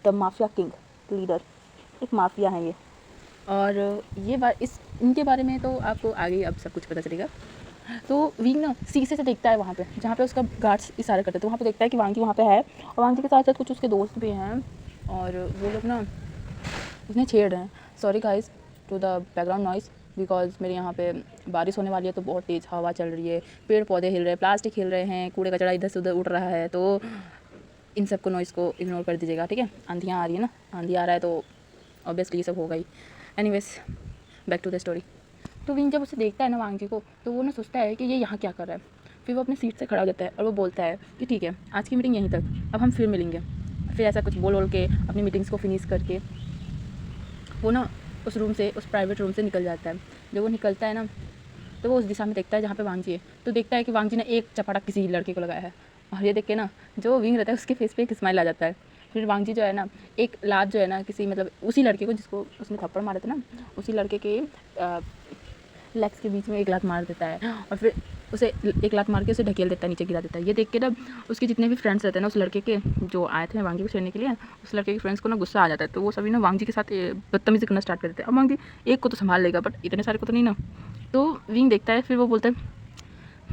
the mafia king leader, एक माफिया है ये। और इनके बारे में तो आपको आगे अब सब कुछ पता चलेगा। तो विंग ना शीशे से देखता है वहाँ पे जहाँ पे उसका गार्ड्स इशारा करते हैं, तो वहाँ पे देखता है कि वांग जी वहाँ पे है, और वांग जी के साथ साथ कुछ उसके दोस्त भी हैं, और वो लोग ना उसने छेड़ रहे हैं। Sorry guys to the background noise, because मेरे यहाँ पे बारिश होने वाली है, तो बहुत तेज़ हवा चल रही है, पेड़ पौधे हिल रहे हैं, प्लास्टिक हिल रहे हैं, कूड़े कचरा इधर से उधर उड़ रहा है, तो इन सब को नॉइज़ को इग्नोर कर दीजिएगा, ठीक है। आंधियाँ आ रही है ना, आंधी आ रहा है तो ऑब्वियसली ये सब होगा ही। Anyways back to the story. तो विंग जब उसे देखता है ना वांग जी को, तो वो ना सोचता है कि ये यहाँ क्या कर रहा है। फिर वो अपनी सीट से खड़ा हो जाता है और वो बोलता है कि ठीक है आज की मीटिंग यहीं तक, अब हम फिर मिलेंगे। फिर ऐसा कुछ बोल के अपनी मीटिंग्स को फिनिश करके वो ना उस रूम से, उस प्राइवेट रूम से निकल जाता है। जब वो निकलता है ना, तो वो उस दिशा में देखता है जहाँ पे वांग जी है, तो देखता है कि वांग जी ने एक चपाटा किसी लड़के को लगाया है, और ये देख के ना जो विंग रहता है उसके फेस पे एक स्माइल आ जाता है। फिर वांग जी जो है ना एक लात जो है ना किसी मतलब उसी लड़के को जिसको उसने थप्पड़ मारा था ना, उसी लड़के के लेग्स के बीच में एक लात मार देता है, और फिर उसे एक लात मार के उसे ढकेल देता है, नीचे गिरा देता है। ये देख के ना उसके जितने भी फ्रेंड्स रहते हैं ना उस लड़के के, जो आए थे वांग जी को छेड़ने के लिए, उस लड़के के फ्रेंड्स को ना गुस्सा आ जाता है, तो वो सभी ना वांग जी के साथ बदतमीजी करना स्टार्ट कर देते हैं। अब वांग जी एक को तो संभाल लेगा, बट इतने सारे को तो नहीं ना। तो विंग देखता है, फिर वो बोलता है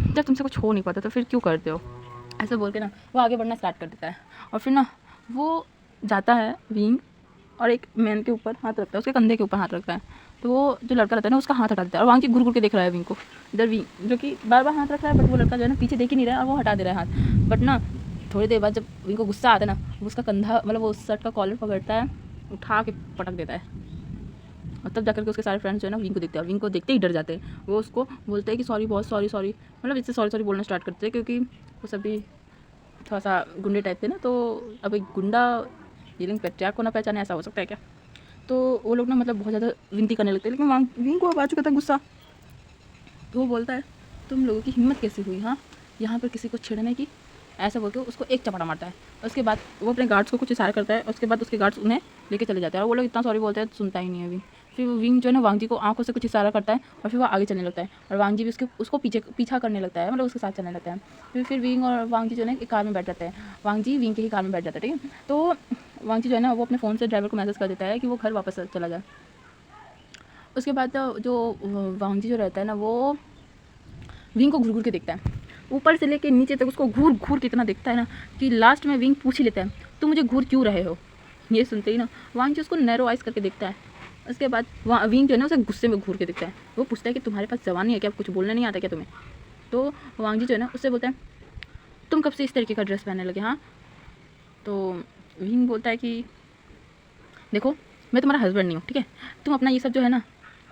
जब तुमसे कुछ हो नहीं पाता तो फिर क्यों करते हो, ऐसा बोल के ना वो आगे बढ़ना स्टार्ट कर देता है। और फिर ना वो जाता है विंग और एक मैन के ऊपर हाथ रखता है, उसके कंधे के ऊपर हाथ रखता है, तो वो जो लड़का रहता है ना उसका हाथ हटा देता है, और वांग जी घूर घूर के देख रहा है विंग को। इधर विंग जो कि बार बार हाथ रख रहा है, बट वो लड़का जो है ना पीछे देख ही नहीं रहा है, और वो हटा दे रहा है हाथ। बट ना थोड़ी देर बाद जब विंग को गुस्सा आता है ना, वो उसका कंधा मतलब वो उस शर्ट का कॉलर पकड़ता है, उठा के पटक देता है, और तब जाकर के उसके सारे फ्रेंड्स जो है ना विंग को देखते हैं, विंग को देखते ही डर जाते हैं। वो उसको बोलते हैं कि सॉरी बहुत सॉरी सॉरी, मतलब इससे सॉरी सॉरी बोलना स्टार्ट करते हैं, क्योंकि वो सभी थोड़ा सा गुंडे टाइप थे ना, तो अब एक गुंडा यिलिंग पैट्रियार्क को ना पहचाने ऐसा हो सकता है क्या। तो वो लोग ना मतलब बहुत ज़्यादा विनती करने लगते हैं, लेकिन विंग को अब आ चुका था गुस्सा। तो वो बोलता है तुम लोगों की हिम्मत कैसे हुई हाँ यहाँ पर किसी को छेड़ने की, ऐसा बोल के उसको एक चपड़ा मारता है। उसके बाद वो अपने गार्ड्स को कुछ इशारा करता है, उसके बाद उसके गार्ड्स उन्हें लेके चले जाते हैं और वो लोग इतना सॉरी बोलते हैं तो सुनता ही नहीं है विंग। फिर वो विंग जो है ना वांग जी को आंखों से कुछ इशारा करता है और फिर वो आगे चलने लगता है और वांग जी भी उसको पीछा करने लगता है, मतलब उसके साथ चलने लगता है। फिर विंग और वांग जी जो है ना एक कार में बैठ जाते हैं, वांग जी विंग के ही कार में बैठ जाता है, ठीक है। तो वांग जी जो है ना वो अपने फ़ोन से ड्राइवर को मैसेज कर देता है कि वो घर वापस चला जाए। उसके बाद जो वांग जी जो रहता है ना वो विंग को घूर घूर के देखता है, ऊपर से लेके नीचे तक उसको घूर घूर के इतना देखता है ना कि लास्ट में विंग पूछ ही लेता है तुम मुझे घूर क्यों रहे हो। ये सुनते ही ना वांग जी उसको नैरो आइज करके देखता है। उसके बाद विंग जो है ना उसे गुस्से में घूर के देखता है, वो पूछता है कि तुम्हारे पास जबान नहीं है क्या, कुछ बोलने नहीं आता क्या तुम्हें। तो वांग जी जो है ना उससे बोलता है तुम कब से इस तरीके का ड्रेस पहनने लगे। हाँ, तो विंग बोलता है कि देखो मैं तुम्हारा हस्बैंड नहीं हूँ, ठीक है। तुम अपना ये सब जो है ना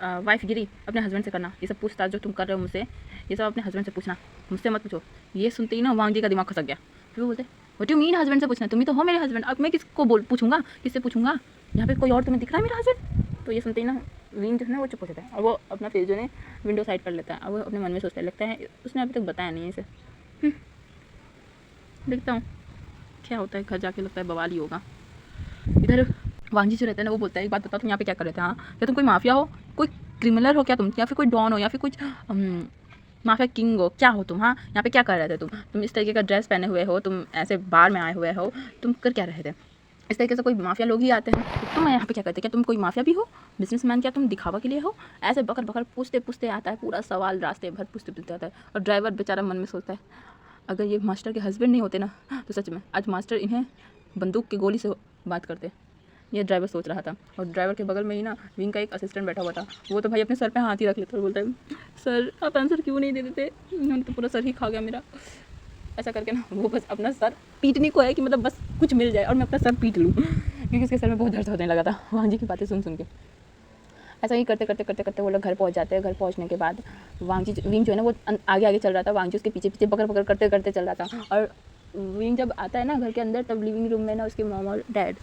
वाइफ गिरी अपने हस्बैंड से करना, ये सब पूछताछ जो तुम कर रहे हो मुझसे, ये सब अपने हस्बैंड से पूछना, मुझसे मत पूछो। ये सुनते ही ना वांग जी का दिमाग खसक गया। फिर वो बोलते व्हाट यू मीन हस्बैंड से पूछना, तुम ही तो हो मेरे हस्बैंड, अब मैं किसको पूछूंगा, किससे पूछूंगा, यहाँ पे कोई और तुम्हें दिख रहा है मेरा हस्बैंड। तो ये सुनते ही ना विंग जो है ना वो चुप हो जाता है और वो अपना फेस जो है विंडो साइड कर लेता है और वो अपने मन में सोचने लगता है उसने अभी तक बताया नहीं है इसे। देखता हूँ क्या होता है, घर जाके लगता है बवाल ही होगा। इधर वांग जी जो रहता है ना वो बोलता है एक बात बताओ तुम यहाँ पे क्या कर रहे थे। हाँ, क्या तुम कोई माफिया हो, कोई क्रिमिनल हो क्या तुम, या फिर कोई डॉन हो, या फिर कुछ माफिया किंग हो, क्या हो तुम। हाँ, यहाँ पे क्या कर रहे थे तुम इस तरीके का ड्रेस पहने हुए हो, तुम ऐसे बार में आए हुए हो, तुम कर क्या रहे थे। इस तरीके से कोई माफिया लोग ही आते हैं, तो तुम यहाँ पे क्या करते, क्या तुम कोई माफिया भी हो, बिजनेसमैन, क्या तुम दिखावा के लिए हो। ऐसे बकर बकर पूछते पूछते आता है, पूरा सवाल रास्ते भर पूछते पूछते आता है और ड्राइवर बेचारा मन में सोचता है अगर ये मास्टर के हस्बैंड नहीं होते ना तो सच में आज मास्टर इन्हें बंदूक की गोली से बात करते। ये ड्राइवर सोच रहा था और ड्राइवर के बगल में ही ना विंग का एक असिस्टेंट बैठा हुआ था। वो तो भाई अपने सर पे हाथ ही रख लेता और बोलता है सर आप आंसर क्यों नहीं दे देते, उन्होंने तो पूरा सर ही खा गया मेरा। ऐसा करके ना वो बस अपना सर पीटने को है कि मतलब बस कुछ मिल जाए और मैं अपना सर पीट लूँ, क्योंकि उसके सर में बहुत दर्द होने लगा था वांग जी की बातें सुन सुन के। ऐसा ही करते करते करते करते वो लोग घर पहुंच जाते हैं। घर पहुंचने के बाद विंग जो है ना वो आगे आगे चल रहा था, वांग जी उसके पीछे पीछे पकड़ पकड़ करते करते चल रहा था। और विंग जब आता है ना घर के अंदर तब लिविंग रूम में ना उसके मॉम और डैड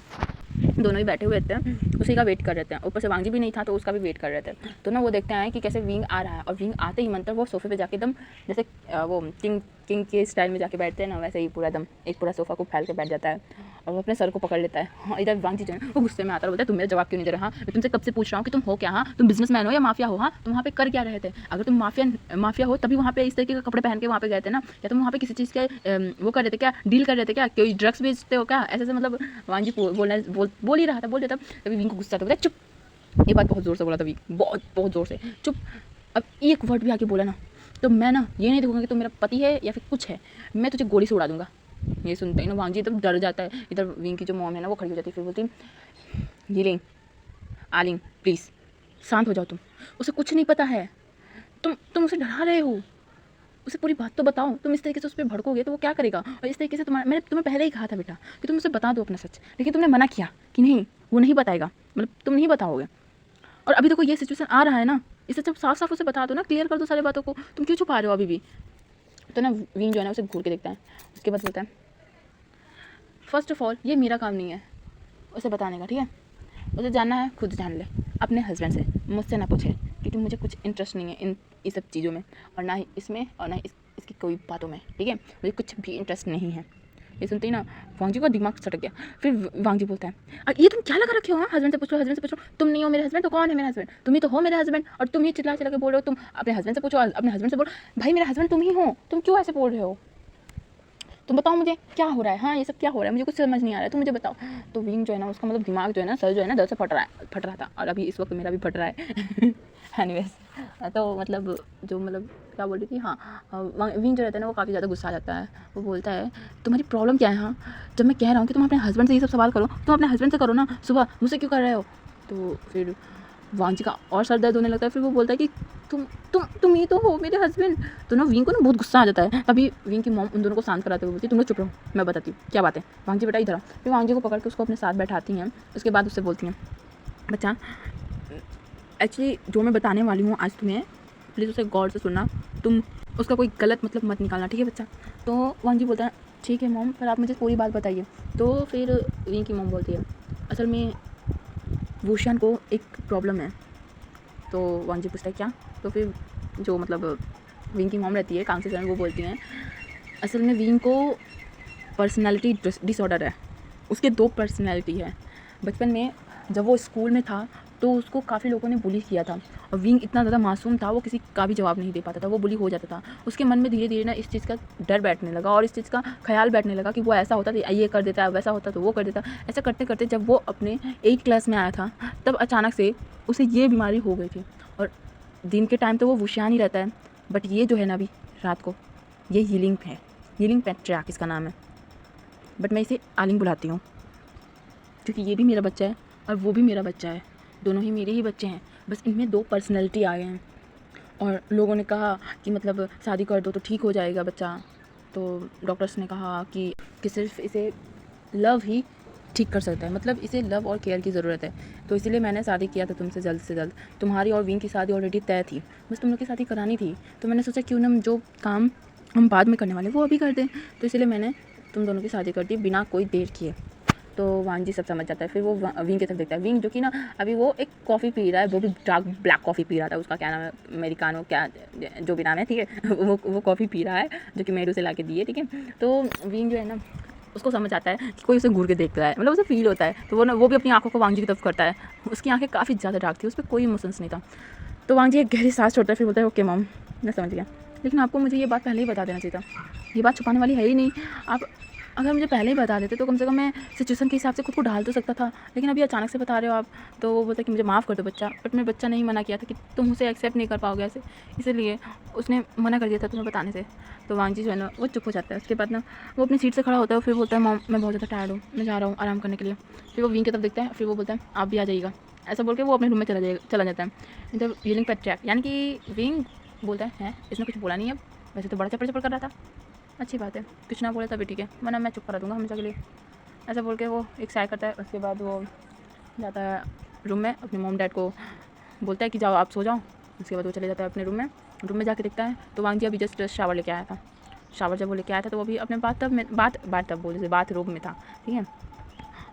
दोनों ही बैठे हुए थे, उसी का वेट कर रहे थे। ऊपर से वांग जी भी नहीं था तो उसका भी वेट कर रहे थे। तो ना वो देखते हैं कि कैसे विंग आ रहा है और विंग आते ही मंतर वो सोफे पे जाके एकदम जैसे वो किंग के स्टाइल में जाके बैठते हैं ना वैसे ही पूरा एकदम एक पूरा सोफ़ा को फैल के बैठ जाता है और वो अपने सर को पकड़ लेता है। हाँ, इधर वांग जी जो है वो गुस्से में आता है, बोलता है तुम मेरा जवाब क्यों नहीं दे रहे। हाँ, मैं तुमसे कब से पूछ रहा हूँ कि तुम हो क्या, हाँ तुम बिजनेसमैन हो या माफिया हो, हाँ तुम वहाँ पे कर क्या रहे थे। अगर तुम माफिया हो तभी वहाँ पे इस तरीके का कपड़े पहन के वहाँ पे गए थे ना, या तुम वहाँ पे किसी चीज़ के वो कर रहे थे क्या, डील कर रहे थे क्या, कोई ड्रग्स बेचते हो क्या, ऐसे मतलब वांग जी बोल ही रहा था, बोल देता। तभी विंग को गुस्सा आता है, चुप। ये बात बहुत ज़ोर से बोला था विंग, बहुत बहुत ज़ोर से, चुप। अब एक वर्ड भी आके बोला ना तो मैं ना ये नहीं देखूंगा कि तुम मेरा पति है या फिर कुछ है, मैं तुझे गोली से उड़ा दूंगा। ये सुनते ही ना वांग जी एकदम डर जाता है। इधर विंग की जो मॉम है ना वो खड़ी हो जाती है, फिर बोलती यीलिंग आलिंग प्लीज़ शांत हो जाओ, तुम उसे कुछ नहीं पता है, तुम उसे डरा रहे हो, उसे पूरी बात तो बताओ। तुम इस तरीके से उस पर भड़कोगे तो वो क्या करेगा। और इस तरीके से मैंने तुम्हें पहले ही कहा था बेटा कि तुम उसे बता दो अपना सच, लेकिन तुमने मना किया कि नहीं वो नहीं बताएगा, मतलब तुम नहीं बताओगे। और अभी देखो ये सिचुएशन आ रहा है ना, इससे जब साफ साफ उसे बता दो ना, क्लियर कर दो सारी बातों को, तुम क्यों छुपा रहे हो अभी भी। तो ना विंग जो है ना उसे घूर के देखता है, उसके बाद बोलता है फर्स्ट ऑफ ऑल ये मेरा काम नहीं है उसे बताने का, ठीक है। उसे जानना है खुद जान ले अपने हस्बैंड से, मुझसे ना पूछे, क्योंकि मुझे कुछ इंटरेस्ट नहीं है इन सब चीज़ों में, और ना ही इसमें और ना ही इसकी कोई बातों में, ठीक है। मुझे कुछ भी इंटरेस्ट नहीं है। ये सुनते ही ना वांग जी का दिमाग सटक गया। फिर वांग जी बोलता है ये तुम क्या लगा रखे हो, हाँ हस्बैंड से पूछो, हस्बैंड से पूछो, तुम नहीं हो मेरे हस्बैंड तो कौन है मेरा हस्बैंड, तुम ही तो हो मेरे हस्बैंड। और तुम ही चिल्ला चिल्ला के बोल रहे हो तुम अपने हस्बैंड से पूछो, अपने हस्बैंड से बोलो। भाई मेरा हस्बैंड तुम ही हो, तुम क्यों ऐसे बोल रहे हो, तुम बताओ मुझे क्या हो रहा है, हाँ ये सब क्या हो रहा है, मुझे कुछ समझ नहीं आ रहा है, तुम मुझे बताओ। तो विंग जो है ना उसका मतलब दिमाग जो है ना सर जो है ना दर्द से फट रहा था, और अभी इस वक्त मेरा भी फट रहा है एनीवेज। तो मतलब जो मतलब क्या बोल रही थी, हाँ विंग जो रहता है ना वो काफ़ी ज़्यादा गुस्सा आ जाता है। वो बोलता है तुम्हारी प्रॉब्लम क्या है, हाँ जब मैं कह रहा हूँ कि तुम अपने हस्बैंड से ये सब सवाल करो, तुम अपने हस्बैंड से करो ना, सुबह मुझसे क्यों कर रहे हो। तो फिर वांग जी का और सर दर्द होने लगता है। फिर वो बोलता है कि तुम ही तो हो मेरे हस्बैंड। तो ना विंग को ना बहुत गुस्सा आ जाता है। तभी विंग की मॉम उन दोनों को शांत कराते हुए बोलती है तुम लोग चुप रहो, मैं बताती हूँ क्या बात है। वांग जी बेटा इधर। फिर वांग जी को पकड़ के उसको अपने साथ बैठाती हैं। उसके बाद उससे बोलती हैं बच्चा एक्चुअली जो मैं बताने वाली हूँ आज तुम्हें, प्लीज़ उसे गौर से सुनना, तुम उसका कोई गलत मतलब मत निकालना, ठीक है बच्चा। तो वांग जी बोलता है ठीक है मॉम, पर आप मुझे पूरी बात बताइए। तो फिर विंग की मॉम बोलती है असल में वूशियान को एक प्रॉब्लम है। तो वांग जी पूछता है क्या। तो फिर जो मतलब विंग की मॉम रहती है कांग्रेस में, वो बोलती हैं असल में विंग को पर्सनालिटी डिसऑर्डर है, उसके 2 पर्सनालिटी है। बचपन में जब वो स्कूल में था तो उसको काफ़ी लोगों ने बुली किया था, और विंग इतना ज़्यादा मासूम था, वो किसी का भी जवाब नहीं दे पाता था, वो बुली हो जाता था। उसके मन में धीरे धीरे ना इस चीज़ का डर बैठने लगा और इस चीज़ का ख्याल बैठने लगा कि वो ऐसा होता तो ये कर देता है, वैसा होता तो वो कर देता। ऐसा करते करते जब वो अपने 8 क्लास में आया था तब अचानक से उसे ये बीमारी हो गई थी। और दिन के टाइम तो वो वुशियान ही रहता है, बट ये जो है ना अभी रात को, ये हीलिंग है, हीलिंग पैट्रियार्क इसका नाम है, बट मैं इसे आलिंग बुलाती हूँ क्योंकि ये भी मेरा बच्चा है और वो भी मेरा बच्चा है, दोनों ही मेरे ही बच्चे हैं, बस इनमें 2 पर्सनैलिटी आ गए हैं। और लोगों ने कहा कि मतलब शादी कर दो तो ठीक हो जाएगा बच्चा, तो डॉक्टर्स ने कहा कि सिर्फ इसे लव ही ठीक कर सकता है, मतलब इसे लव और केयर की ज़रूरत है। तो इसीलिए मैंने शादी किया था तुमसे जल्द से जल्द। तुम्हारी और विंग की शादी ऑलरेडी तय थी, बस तुम लोग की शादी करानी थी। तो मैंने सोचा क्यों ना जो काम हम बाद में करने वाले वो अभी कर दें, तो इसीलिए मैंने तुम दोनों की शादी कर दी बिना कोई देर किए। तो वांग जी सब समझ जाता है, फिर वो विंग की तरफ देखता है। विंग जो कि ना अभी वो एक कॉफ़ी पी रहा है, वो भी डार्क ब्लैक कॉफ़ी पी रहा था, उसका क्या नाम है, अमेरिकानो क्या जो भी नाम है, ठीक है। वो कॉफ़ी पी रहा है जो कि मेरू से ला के दी है, ठीक है। तो विंग जो है ना उसको समझ आता है कि कोई उसे घूर के देख रहा है, मतलब उसे फील होता है, तो वो भी अपनी आंखों को वांग जी की तरफ करता है। उसकी आंखें काफ़ी ज़्यादा डार्क थी, उस पर कोई इमोशंस नहीं था। तो वांग जी एक गहरी सांस छोड़ता है, फिर बोलता है ओके मॉम, मैं समझ गया, लेकिन आपको मुझे ये बात पहले ही बता देना चाहिए था, ये बात छुपाने वाली है ही नहीं। आप अगर मुझे पहले ही बता देते तो कम से कम मैं सिचुएशन के हिसाब से खुद को ढाल तो सकता था, लेकिन अभी अचानक से बता रहे हो आप। तो वो बोलता है कि मुझे माफ़ कर दो बच्चा, बट मेरे बच्चा नहीं मना किया था कि तुम उसे एक्सेप्ट नहीं कर पाओगे ऐसे, इसलिए उसने मना कर दिया था तुम्हें बताने से। तो वांग जी जो है ना वो चुप हो जाता है। उसके बाद ना वो अपनी सीट से खड़ा होता है, फिर बोलता है मॉम मैं बहुत ज़्यादा टायर्ड हूँ, मैं जा रहा हूँ आराम करने के लिए। फिर वो विंग की तरफ देखता है, फिर वो बोलता है आप भी आ जाइएगा, ऐसा बोल के वो अपने रूम में चला जाता है। जब हीलिंग पैट्रियार्क यानी कि विंग बोलता है इसने कुछ बोला नहीं है, वैसे तो बड़ा चप्पड़ चप्पड़ कर रहा था, अच्छी बात है, कुछ ना बोले तभी ठीक है, वरना मैं चुप करा दूँगा हमेशा के लिए, ऐसा बोल के वो एक साइड करता है। उसके बाद वो जाता है रूम में, अपने मॉम डैड को बोलता है कि जाओ आप सो जाओ। उसके बाद वो चले जाता है अपने रूम में जाके देखता है तो वांग जी अभी जस्ट शावर लेके आया था। शावर जब वो लेके आया था तो वो अभी अपने बाथरूम में था, ठीक है।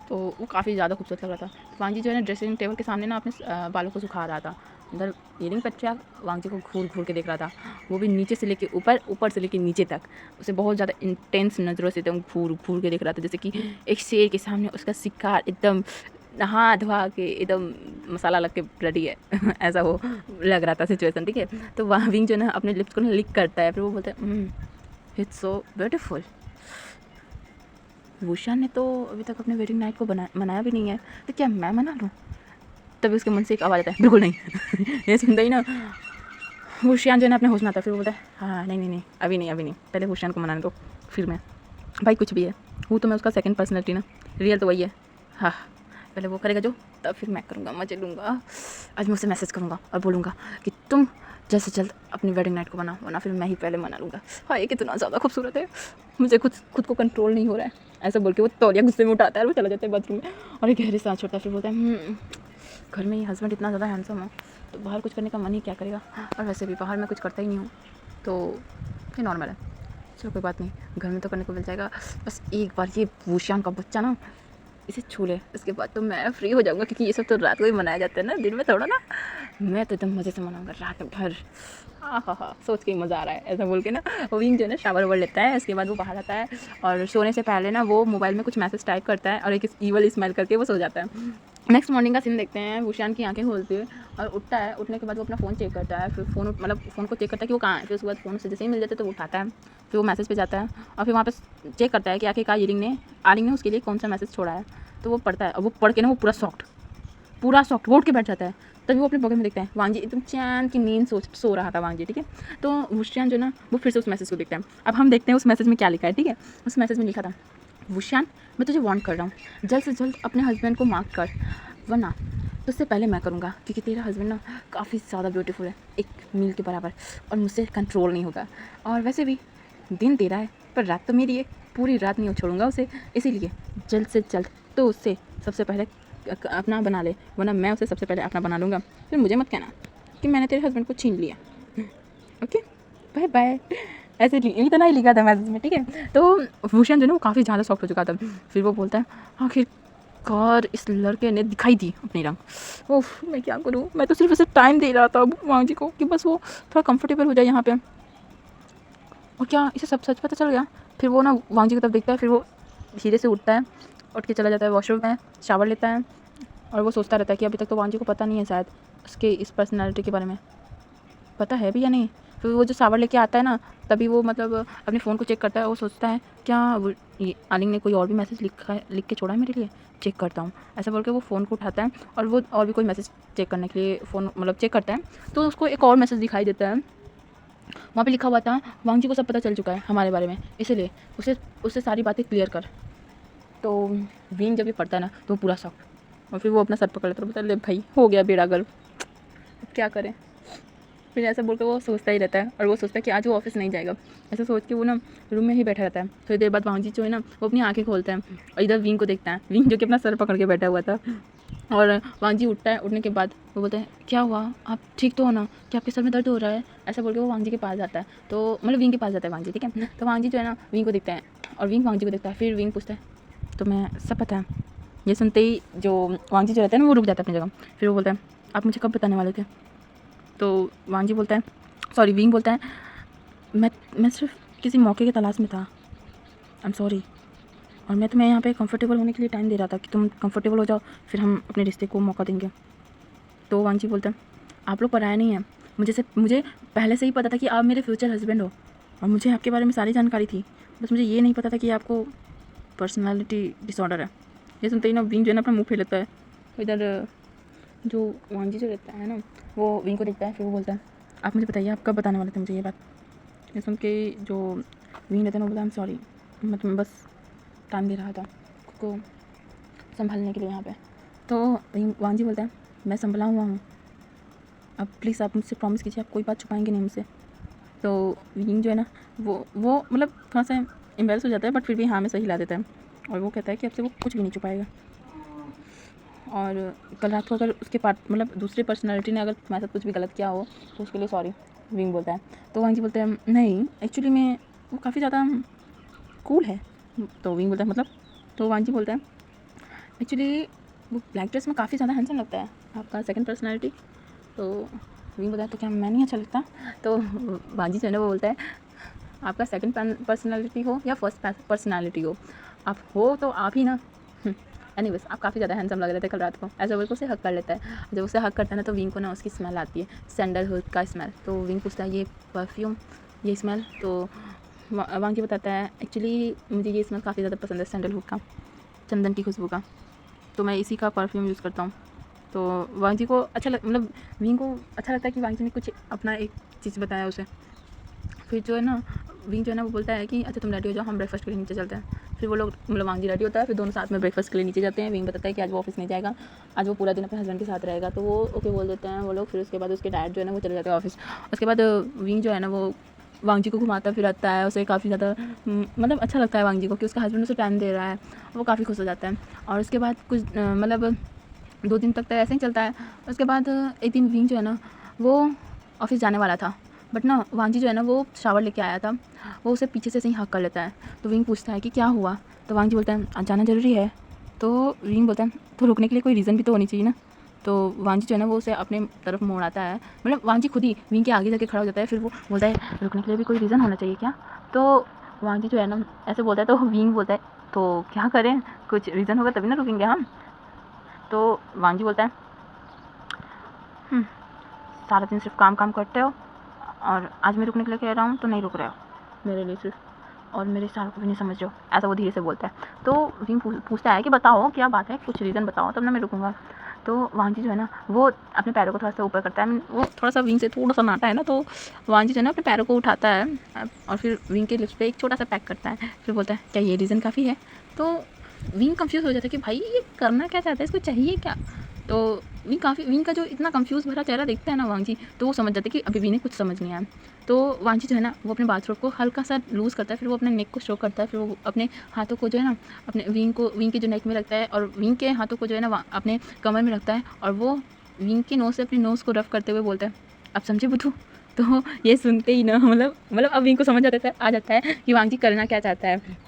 तो वो काफ़ी ज़्यादा खूबसूरत लग रहा था। तो वांग जी जो है ना ड्रेसिंग टेबल के सामने ना अपने बालों को सुखा रहा था। उधर हीलिंग पैट्रियार्क वांग जी को घूर घूर के देख रहा था, वो भी नीचे से लेके ऊपर, ऊपर से लेके नीचे तक, उसे बहुत ज़्यादा इंटेंस नज़रों से एकदम घूर घूर के देख रहा था, जैसे कि एक शेर के सामने उसका शिकार एकदम नहा धोआ के एकदम मसाला लग के रेडी है ऐसा वो लग रहा था सिचुएशन, ठीक है। तो वहाँ विंग जो है ना अपने लिप्स को ना लिक करता है, फिर वो बोलता है इट्स सो ब्यूटीफुल। वुशियान ने तो अभी तक अपने वेडिंग नाइट को मनाया भी नहीं है, तो क्या मैं मना लूँ? तभी उसके मन से एक आवाज़ आता है बिल्कुल नहीं ये सुनता ही ना वुशियान जो है ना अपने होश में आता है, फिर वो बोलता है हाँ नहीं अभी नहीं, पहले वुशियान को मनाने दो फिर मैं, भाई कुछ भी है हूँ तो मैं उसका सेकंड पर्सनैलिटी ना, रियल तो वही है। हाँ पहले वो करेगा जो, तब फिर मैं करूँगा, मजे लूँगा। आज मैं उसे मैसेज करूँगा और बोलूँगा कि तुम जल्द से जल्द अपनी वेडिंग नाइट को मनाओ, वरना फिर मैं ही पहले मना लूँगा। हाँ ये कितना ज़्यादा खूबसूरत है, मुझे खुद को कंट्रोल नहीं हो रहा है, ऐसा बोल के वो तौलिया गुस्से में उठाता है और वो चला जाता है बाथरूम में और एक गहरी सांस छोड़ता है। फिर बोलता है घर में ये हस्बैंड इतना ज़्यादा हैंडसम हो तो बाहर कुछ करने का मन ही क्या करेगा, और वैसे भी बाहर मैं कुछ करता ही नहीं हूँ तो ये नॉर्मल है, चलो कोई बात नहीं, घर में तो करने को मिल जाएगा। बस एक बार ये वुशियान का बच्चा ना इसे छू ले, इसके बाद तो मैं फ्री हो जाऊँगा, क्योंकि ये सब तो रात को ही मनाया जाता है ना, दिन में थोड़ा ना। मैं तो एकदम मज़े से मनाऊँगा रात भर। हाँ सोच के ही मज़ा आ रहा है, ऐसा बोल के ना वो विंग जो है ना शावर वावर लेता है। उसके बाद वो बाहर आता है और सोने से पहले ना वो मोबाइल में कुछ मैसेज टाइप करता है और एक ईवल स्माइल करके वो सो जाता है। नेक्स्ट मॉर्निंग का सीन देखते हैं, वुशियान की आंखें खोलती है और उठता है। उठने के बाद वो अपना फ़ोन चेक करता है, फिर फ़ोन को चेक करता है कि वो कहाँ है। फिर उसके बाद फ़ोन से जैसे ही मिल जाता है तो वो उठाता है, फिर वो मैसेज पे जाता है और फिर वहाँ पे चेक करता है कि आखिरकार आलिंग ने उसके लिए कौन सा मैसेज छोड़ा है। तो वो पढ़ता है और वो पढ़ के ना वो पूरा सॉफ्ट वो उठ के बैठ जाता है। तभी वो अपने पॉकेट में देखता है, वांग जी एकदम चैन की नींद सो रहा था वांग जी, ठीक है। तो वुशियान जो ना वो फिर से उस मैसेज को देखता है। अब हम देखते हैं उस मैसेज में क्या लिखा है, ठीक है। उस मैसेज में लिखा था, वुशियान मैं तुझे वार्न कर रहा हूँ, जल्द से जल्द अपने हस्बैंड को माफ़ कर, वरना तो उससे पहले मैं करूँगा, क्योंकि तेरा हस्बैंड ना काफ़ी ज़्यादा ब्यूटीफुल है, एक मील के बराबर, और मुझसे कंट्रोल नहीं होगा। और वैसे भी दिन तेरा है पर रात तो मेरी है, पूरी रात नहीं छोड़ूंगा उसे, इसीलिए जल्द से जल्द तो उससे सबसे पहले अपना बना ले, वरना मैं उसे सबसे पहले अपना बना लूँगा। फिर मुझे मत कहना कि मैंने तेरे हस्बैंड को छीन लिया। ओके बाय बाय, ऐसे इतना ही लिखा था मैसेज में, ठीक है। तो वुशियान जो है वो काफ़ी ज़्यादा सॉफ्ट हो चुका था। फिर वो बोलता है आखिरकार इस लड़के ने दिखाई दी अपनी रंग। ओह मैं क्या करूँ, मैं तो सिर्फ उसे टाइम दे रहा था वांग जी को कि बस वो थोड़ा कंफर्टेबल हो जाए यहाँ पे, और क्या इसे सब सच पता चल गया। फिर वो ना वांग जी की तरफ देखता है, फिर वो धीरे से उठता है, उठ के चला जाता है वॉशरूम में, शावर लेता है और वो सोचता रहता है कि अभी तक तो वांजी को पता नहीं है शायद उसके इस पर्सनैलिटी के बारे में, पता है भी या नहीं। फिर वो जो शावर लेके आता है ना, तभी वो मतलब अपने फ़ोन को चेक करता है। वो सोचता है क्या ये आलिंग ने कोई और भी मैसेज लिख के छोड़ा है मेरे लिए, चेक करता हूँ, ऐसा बोल के वो फ़ोन को उठाता है और वो और भी कोई मैसेज चेक करने के लिए फ़ोन मतलब चेक करता है। तो उसको एक और मैसेज दिखाई देता है, वहाँ पे लिखा हुआ था वांजी को सब पता चल चुका है हमारे बारे में, इसीलिए उससे सारी बातें क्लियर कर। तो विंग जब ये पढ़ता है ना तो पूरा शॉक, और फिर वो अपना सर पकड़ लेता है, बोलता है ले भाई हो गया बेड़ा गर्क, अब क्या करें। फिर ऐसा बोल के वो सोचता ही रहता है और वो सोचता है कि आज वो ऑफिस नहीं जाएगा। ऐसा सोच के वो ना रूम में ही बैठा रहता है। थोड़ी देर बाद वांजी जो है ना वो अपनी आंखें खोलता है और इधर विंग को देखता है, विंग जो कि अपना सर पकड़ के बैठा हुआ था। और वांजी उठता है, उठने के बाद वो बोलता है क्या हुआ, आप ठीक तो हो ना, क्या आपके सर में दर्द हो रहा है, ऐसा बोल के वो वांजी के पास जाता है। तो मतलब विंग के पास जाता है वांजी, ठीक है। तो वांजी जो है ना विंग को देखता है और विंग वांजी को देखता है। फिर विंग पूछता है तो मैं सब पता है। ये सुनते ही जो वांजी जो रहता है ना वो रुक जाता है अपनी जगह। फिर वो बोलता है आप मुझे कब बताने वाले थे। तो वांजी बोलता है सॉरी विंग बोलता है मैं सिर्फ किसी मौके की तलाश में था, आई एम सॉरी, और मैं तुम्हें यहाँ पे कंफर्टेबल होने के लिए टाइम दे रहा था कि तुम कंफर्टेबल हो जाओ, फिर हम अपने रिश्ते को मौका देंगे। तो वांजी बोलता है आप लोग पराया नहीं है, मुझे पहले से ही पता था कि आप मेरे फ्यूचर हस्बैंड हो और मुझे आपके बारे में सारी जानकारी थी, बस मुझे ये नहीं पता था कि आपको पर्सनालिटी डिसऑर्डर है। ये सुनते ही ना विंग जो है ना अपना मुँह फेर लेता है। इधर जो वांजी जो रहता है ना वो विंग को देखता है। फिर वो बोलता है आप मुझे बताइए आप कब बताने वाले थे मुझे ये बात। ये सुन के जो विंग रहता है ना वो बोलता है सॉरी, मैं तुम्हें बस टाइम दे रहा था खुद को संभालने के लिए यहाँ पे। तो वांजी बोलता है मैं संभला हुआ हूँ, अब प्लीज़ आप मुझसे प्रॉमिस कीजिए आप कोई बात छुपाएंगे नहीं मुझसे। तो विंग जो है ना वो मतलब थोड़ा सा एम्बेरस हो जाता है, बट फिर भी हाँ में सही ला देता है और वो कहता है कि अब से वो कुछ भी नहीं छुपाएगा। और कल रात को अगर उसके पार्ट मतलब दूसरे पर्सनालिटी ने अगर तुम्हारे साथ कुछ भी गलत किया हो तो उसके लिए सॉरी, विंग बोलता है। तो वांजी बोलते हैं नहीं एक्चुअली मैं वो काफ़ी ज़्यादा कूल है। तो विंग बोलता है मतलब। तो वांजी बोलता है एक्चुअली वो ब्लैक ड्रेस में काफ़ी ज़्यादा हैंडसम लगता है आपका सेकंड पर्सनालिटी। तो विंग बोलता है तो क्या मैं नहीं अच्छा लगता। तो वांजी जो है ना वो बोलता है आपका सेकंड पर्सनालिटी हो या फर्स्ट पर्सनालिटी हो, आप हो तो आप ही ना। एनीवेज आप काफ़ी ज़्यादा हैंडसम लग रहे थे कल रात को, ऐसा बोल के उसे हक कर लेता है। जब उसे हक करता है ना तो विंग को ना उसकी स्मेल आती है, सैंडलवुड का स्मेल। तो विंग पूछता है ये परफ्यूम ये स्मेल। तो वांगी बताता है एक्चुअली मुझे ये स्मेल काफ़ी ज़्यादा पसंद है सैंडलवुड का, चंदन की खुशबू का, तो मैं इसी का परफ्यूम यूज़ करता हूँ। तो वांजी को अच्छा मतलब विंग को अच्छा लगता है कि वांजी ने कुछ अपना एक चीज़ बताया उसे। फिर जो है ना विंग जो है ना वो बोलता है कि अच्छा तुम रेडी हो जाओ हम ब्रेकफास्ट के लिए नीचे चलते हैं। फिर वो लोग मतलब वांजी रेडी होता है, फिर दोनों साथ में ब्रेकफास्ट के लिए नीचे जाते हैं। विंग बताता है कि आज वो ऑफिस नहीं जाएगा, आज वो पूरा दिन अपने हस्बैंड के साथ रहेगा। तो वो ओके बोल देते हैं वो लोग। फिर उसके बाद उसके डैड जो है ना वो चले जाते हैं ऑफिस। उसके बाद विंग जो है ना वो वांजी को घुमाता फिराता है, उसे काफ़ी ज़्यादा मतलब अच्छा लगता है वांजी को कि उसका हस्बैंड उसे टाइम दे रहा है, वो काफ़ी खुश हो जाता है। और उसके बाद कुछ मतलब 2 दिन तक तो ऐसे ही चलता है। उसके बाद एक दिन विंग जो है ना वो ऑफिस जाने वाला था, बट ना वांजी जो है ना वो शावर लेके आया था, वो उसे पीछे से ही हक कर लेता है। तो विंग पूछता है कि क्या हुआ। तो वांजी बोलता है आज जाना ज़रूरी है। तो विंग बोलता है तो रुकने के लिए कोई रीज़न भी तो होनी चाहिए ना। तो वांजी जो है ना वो उसे अपने तरफ मोड़ आता है, मतलब वांजी खुद ही विंग के आगे जाके खड़ा हो जाता है। फिर वो बोलता है रुकने के लिए भी कोई रीज़न होना चाहिए क्या। तो वांजी जो है ना ऐसे बोलता है। तो विंग बोलता है तो क्या करें, कुछ रीज़न होगा तभी ना रुकेंगे हम। तो वांजी बोलता है सारा दिन सिर्फ काम काम करते हो और आज मैं रुकने के लिए कह रहा हूँ तो नहीं रुक रहे हो मेरे लिए सिर्फ, और मेरे इशारों को भी नहीं समझ रहे हो, ऐसा वो धीरे से बोलता है। तो विंग पूछता है कि बताओ क्या बात है, कुछ रीज़न बताओ तब ना मैं रुकूंगा। तो वांजी जो है ना वो अपने पैरों को थोड़ा सा ऊपर करता है, वो थोड़ा सा विंग से थोड़ा सा नाटा है ना, तो वांजी जो है ना अपने पैरों को उठाता है और फिर विंग के लिप्स पे एक छोटा सा पैक करता है। फिर बोलता है क्या ये रीज़न काफ़ी है। तो विंग कंफ्यूज हो जाता है कि भाई ये करना क्या चाहता है, इसको चाहिए क्या। तो विंग का जो इतना कंफ्यूज भरा चेहरा देखता है ना वांजी, तो वो समझ जाता है कि अभी विंग ने कुछ समझ नहीं आया। तो वांजी जो है ना वो अपने बाथरूम को हल्का सा लूज़ करता है, फिर वो अपने नेक को शो करता है, फिर वो अपने हाथों को जो है ना अपने विंग के जो नेक में रखता है और विंग के हाथों को जो है ना अपने कमर में रखता है, और वो विंग की नोज़ से अपनी नोज़ को रफ करते हुए बोलता है अब समझे बुद्धू। तो ये सुनते ही ना मतलब अब विंग को समझ आ जाता है कि वांजी करना क्या चाहता है।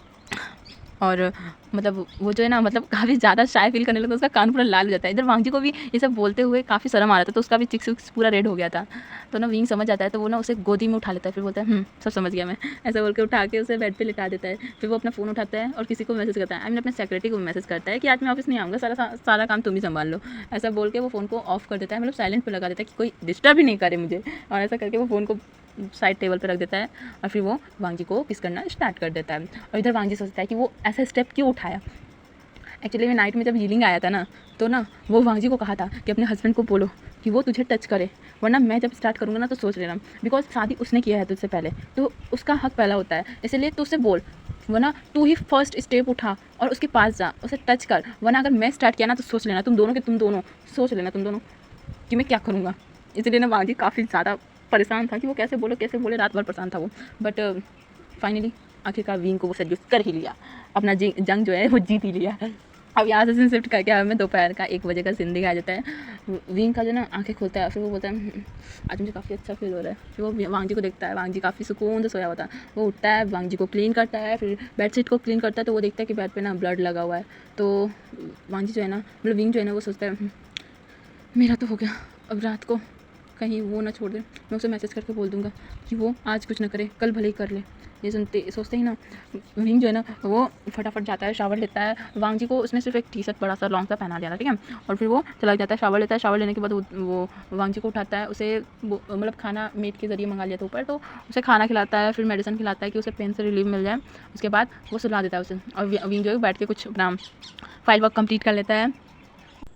और मतलब वो जो है ना मतलब काफ़ी ज़्यादा शाय फील करने लगा, उसका कान पूरा लाल हो जाता है। इधर वांग जी को भी ये सब बोलते हुए काफ़ी शर्म आ रहा था, तो उसका भी चिक्स विक्स पूरा रेड हो गया था। तो ना विंग समझ आता है, तो वो ना उसे गोदी में उठा लेता है, फिर बोलता है सब समझ गया मैं, ऐसा बोल के उठा के उसे बेड पे लिटा देता है। फिर वो अपना फ़ोन उठाता है और किसी को मैसेज करता है, आई मीन अपने सेक्रेटरी को मैसेज करता है कि आज मैं ऑफिस नहीं आऊँगा, सारा काम तुम ही संभाल लो। ऐसा बोल के वो फ़ोन को ऑफ कर देता है, मतलब साइलेंट पे लगा देता है कि कोई डिस्टर्ब ही नहीं करे मुझे, और ऐसा करके वो फ़ोन को साइड टेबल पे रख देता है और फिर वो वांग जी को किस करना स्टार्ट कर देता है। और इधर वांग जी सोचता है कि वो ऐसा स्टेप क्यों उठाया। एक्चुअली मैं नाइट में जब हीलिंग आया था ना, तो ना वो वांग जी को कहा था कि अपने हस्बैंड को बोलो कि वो तुझे टच करे, वरना मैं जब स्टार्ट करूँगा ना तो सोच लेना, बिकॉज शादी उसने किया है तुझसे पहले, तो उसका हक पहला होता है, इसलिए तू उसे बोल, वरना तू ही फर्स्ट स्टेप उठा और उसके पास जा, उसे टच कर, वरना अगर मैं स्टार्ट किया ना तो सोच लेना तुम दोनों सोच लेना तुम दोनों कि मैं क्या करूँगा। इसलिए ना वांग जी काफ़ी ज़्यादा परेशान था कि वो कैसे बोले, रात भर परेशान था वो। बट फाइनली आखिरकार विंग को वो सेड्यूस कर ही लिया, अपना जंग जो है वो जीत ही लिया। अब यहाँ से सीन शिफ्ट करके हमें दोपहर का 1 बजे का सीन दिखाया जाता है। विंग का जो ना आंखें खोलता है, फिर वो बोलता है आज मुझे काफ़ी अच्छा फील हो रहा है। फिर वो वांग जी को देखता है, वांग जी काफ़ी सुकून से सोया होता है। वो उठता है, वांग जी को क्लीन करता है, फिर बेडशीट को क्लीन करता है, तो वो देखता है कि बेड पे ना ब्लड लगा हुआ है। तो वांग जी जो है ना, मतलब विंग जो है ना, वो सोचता है मेरा तो हो गया, अब रात को कहीं वो ना छोड़ दे, मैं उसे मैसेज करके बोल दूंगा कि वो आज कुछ ना करे, कल भले ही कर ले। ये सोचते ही ना विंग जो है ना वो फटाफट जाता है, शावर लेता है। वांग जी को उसने सिर्फ एक टी शर्ट बड़ा सा लॉन्ग सा पहना दिया था, ठीक है। और फिर वो चला जाता है, शावर लेता है। शावर लेने के बाद वो वांग जी को उठाता है, उसे मतलब खाना मेड के ज़रिए मंगा लिया था ऊपर, तो उसे खाना खिलाता है, फिर मेडिसिन खिलाता है कि उसे पेन से रिलीफ मिल जाए। उसके बाद वो सुला देता है उसे, और विंग जो है बैठ के कुछ अपना फाइल वर्क कंप्लीट कर लेता है।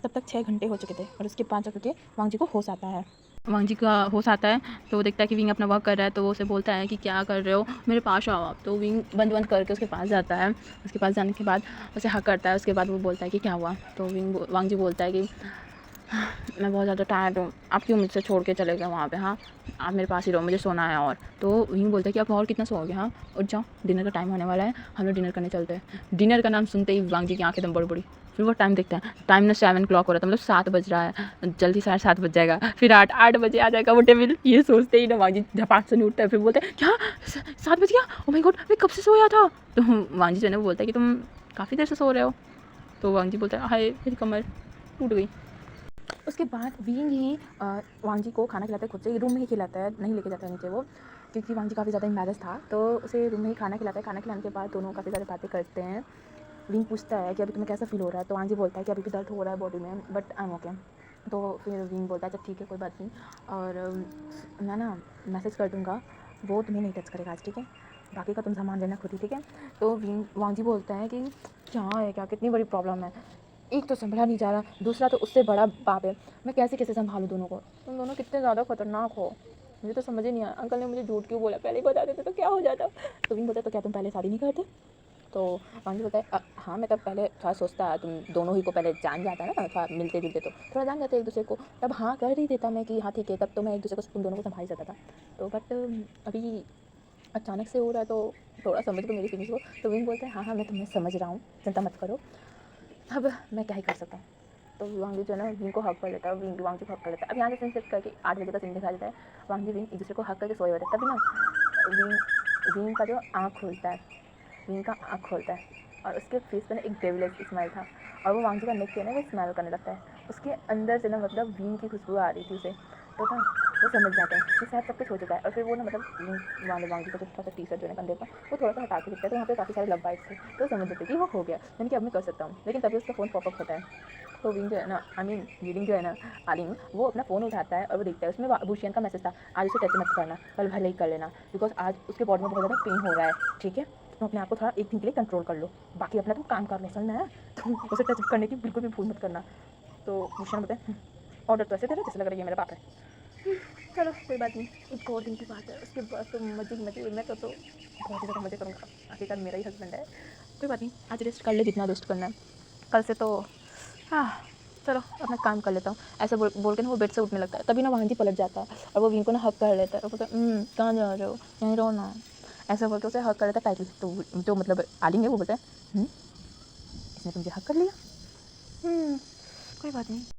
तब तक 6 घंटे हो चुके थे और उसके 5 करके वांग जी को होश आता है। वांग जी का होश आता है, तो वो देखता है कि विंग अपना वर्क कर रहा है, तो वो उसे बोलता है कि क्या कर रहे हो, मेरे पास आओ आप। तो विंग बंद करके उसके पास जाता है। उसके पास जाने के बाद उसे हक करता है। उसके बाद वो बोलता है कि क्या हुआ। तो वांग जी बोलता है कि मैं बहुत ज़्यादा टायर्ड हूँ, आप क्यों मुझसे छोड़ के चले गए वहाँ पे, हाँ आप मेरे पास ही रहो, मुझे सोना है। और तो विंग बोलता है कि आप और कितना सोओगे, हाँ उठ जाओ, डिनर का टाइम होने वाला है, हम लोग डिनर करने चलते हैं। डिनर का नाम सुनते ही वांग जी की आँखें एकदम बड़ी बड़ी। फिर वो टाइम देखता है, टाइम ना 7 o'clock हो रहा था, मतलब 7 बज रहा है, जल्दी 7:30 बज जाएगा, फिर 8 बजे आ जाएगा वो टेबल। ये सोचते ही ना वांग जी झपाट से नहीं उठता है। फिर बोलते हैं क्या 7 बज गया, ओ माय गॉड मैं कब से सोया था। तो वांग जी जो है ना वो बोलता है कि तुम काफ़ी देर से सो रहे हो। तो वांग जी बोलता है हाय मेरी कमर टूट गई। उसके बाद विंग ही वांग जी को खाना खिलाता है, खुद से रूम में ही खिलाता है, नहीं लेके जाता है नीचे वो, क्योंकि वांग जी काफ़ी ज़्यादा एम्बैरेस था। तो उसे रूम में ही खाना खिलाता है। खाना खिलाने के बाद दोनों काफ़ी सारी बातें करते हैं। विंग पूछता है कि अभी तुम्हें कैसा फील हो रहा है। तो वांग जी बोलता है कि अभी भी दर्द हो रहा है बॉडी में, बट आई एम ओके। तो फिर विंग बोलता है अच्छा ठीक है कोई बात नहीं, और मैं ना मैसेज कर दूँगा, वो तुम्हें नहीं टच करेगा आज, ठीक है, बाकी का तुम सामान लेना खुद ही, ठीक है। तो वांग जी बोलता है कि क्या है, क्या कितनी बड़ी प्रॉब्लम है, एक तो संभला नहीं जा रहा, दूसरा तो उससे बड़ा बाप है, मैं कैसे कैसे संभालूँ दोनों को, तुम दोनों कितने ज़्यादा खतरनाक हो, मुझे तो समझ ही नहीं आया। अंकल ने मुझे झूठ क्यों बोला, पहले ही बता देते तो क्या हो जाता। तो विंग बोलता तो क्या तुम पहले शादी नहीं करते। तो वांगी बोलता है हाँ मैं तब पहले थोड़ा सोचता, तुम दोनों ही को पहले जान जाता ना, थोड़ा मिलते जुलते तो थोड़ा जान जाते एक दूसरे को, तब हाँ कर ही देता मैं कि हाँ ठीक है, तब तो मैं एक दूसरे को तुम दोनों को संभाल सकता था। तो बट अभी अचानक से हो रहा है, तो थोड़ा समझ लो मेरी फीलिंग्स को। तो विंग बोलते हैं हाँ मैं तुम्हें समझ रहा हूँ, चिंता मत करो, अब मैं क्या ही कर सकता हूँ। तो वांगी जो है ना विंग को हक कर लेता है, विंग वांग जी को हक कर लेता है। अब यहाँ से सीन शिफ्ट करके 8 बजे का सीन दिखाया जाता है। वांगी विंग एक दूसरे को हक करके सोए हुए थे, तभी ना विंग का जो आँख खुलता है, विंग का आँख खोलता है और उसके फेस पे ना एक डेविलिश स्मेल था, और वो वांग जी का नेक जो है ना वो स्मेल करने लगता है। उसके अंदर से ना मतलब विंग की खुशबू आ रही थी उसे, तो ना वो समझ जाते हैं कि शायद सब कुछ हो चुका है। और फिर वो ना मतलब वांग जी का जो थोड़ा सा टी शर्ट जो है कंधे का वो थोड़ा सा हटा के दिखता है, तो वहाँ पे काफ़ी सारे लव बाइट्स थे, तो समझ जाते कि वो हो गया, यानी कि अब मैं कर सकता हूँ। लेकिन तभी उसका फ़ोन पॉपअप होता है। तो विंग जो है ना, आई मीन रीडिंग जो है ना, आलिंग, वो अपना फ़ोन उठाता है और वो देखता है उसमें भूशियन का मैसेज था, आज उसे टच मत करना, कल भले ही कर लेना, बिकॉज आज उसके बॉडी में बहुत ज़्यादा पेन हो रहा है, ठीक है। तुम अपने आप को थोड़ा एक दिन के लिए कंट्रोल कर लो, बाकी अपना तुम काम कर लो, समझना है, तुम उसे टच करने की बिल्कुल भी भूल मत करना। तो भूषण बोलते हैं ऑर्डर तो ऐसे दे रहे जैसे लग रहा है ये मेरा बाप है। चलो कोई बात नहीं, एक और दिन की बात है, उसके बाद तो मजे मैं तो बहुत ही ज़्यादा मज़े करूँगा, आखिरकार मेरा ही हस्बैंड है। कोई बात नहीं, आज रेस्ट कर ले जितना रेस्ट करना है, कल से तो हाँ चलो अपना काम कर लेता हूँ, ऐसा बोल के ना वो बेड से उठने लगता है। तभी ना वांग जी पलट जाता है और वो विंग को ना हक कर लेता है और बोलता है कहाँ जा रहे हो, यहीं रहो ना, ऐसा बोल के उसे हक कर लेता है टाइटल। तो जो मतलब आलिंग है वो बोलता है इसने तो मुझे हक कर लिया, कोई बात नहीं।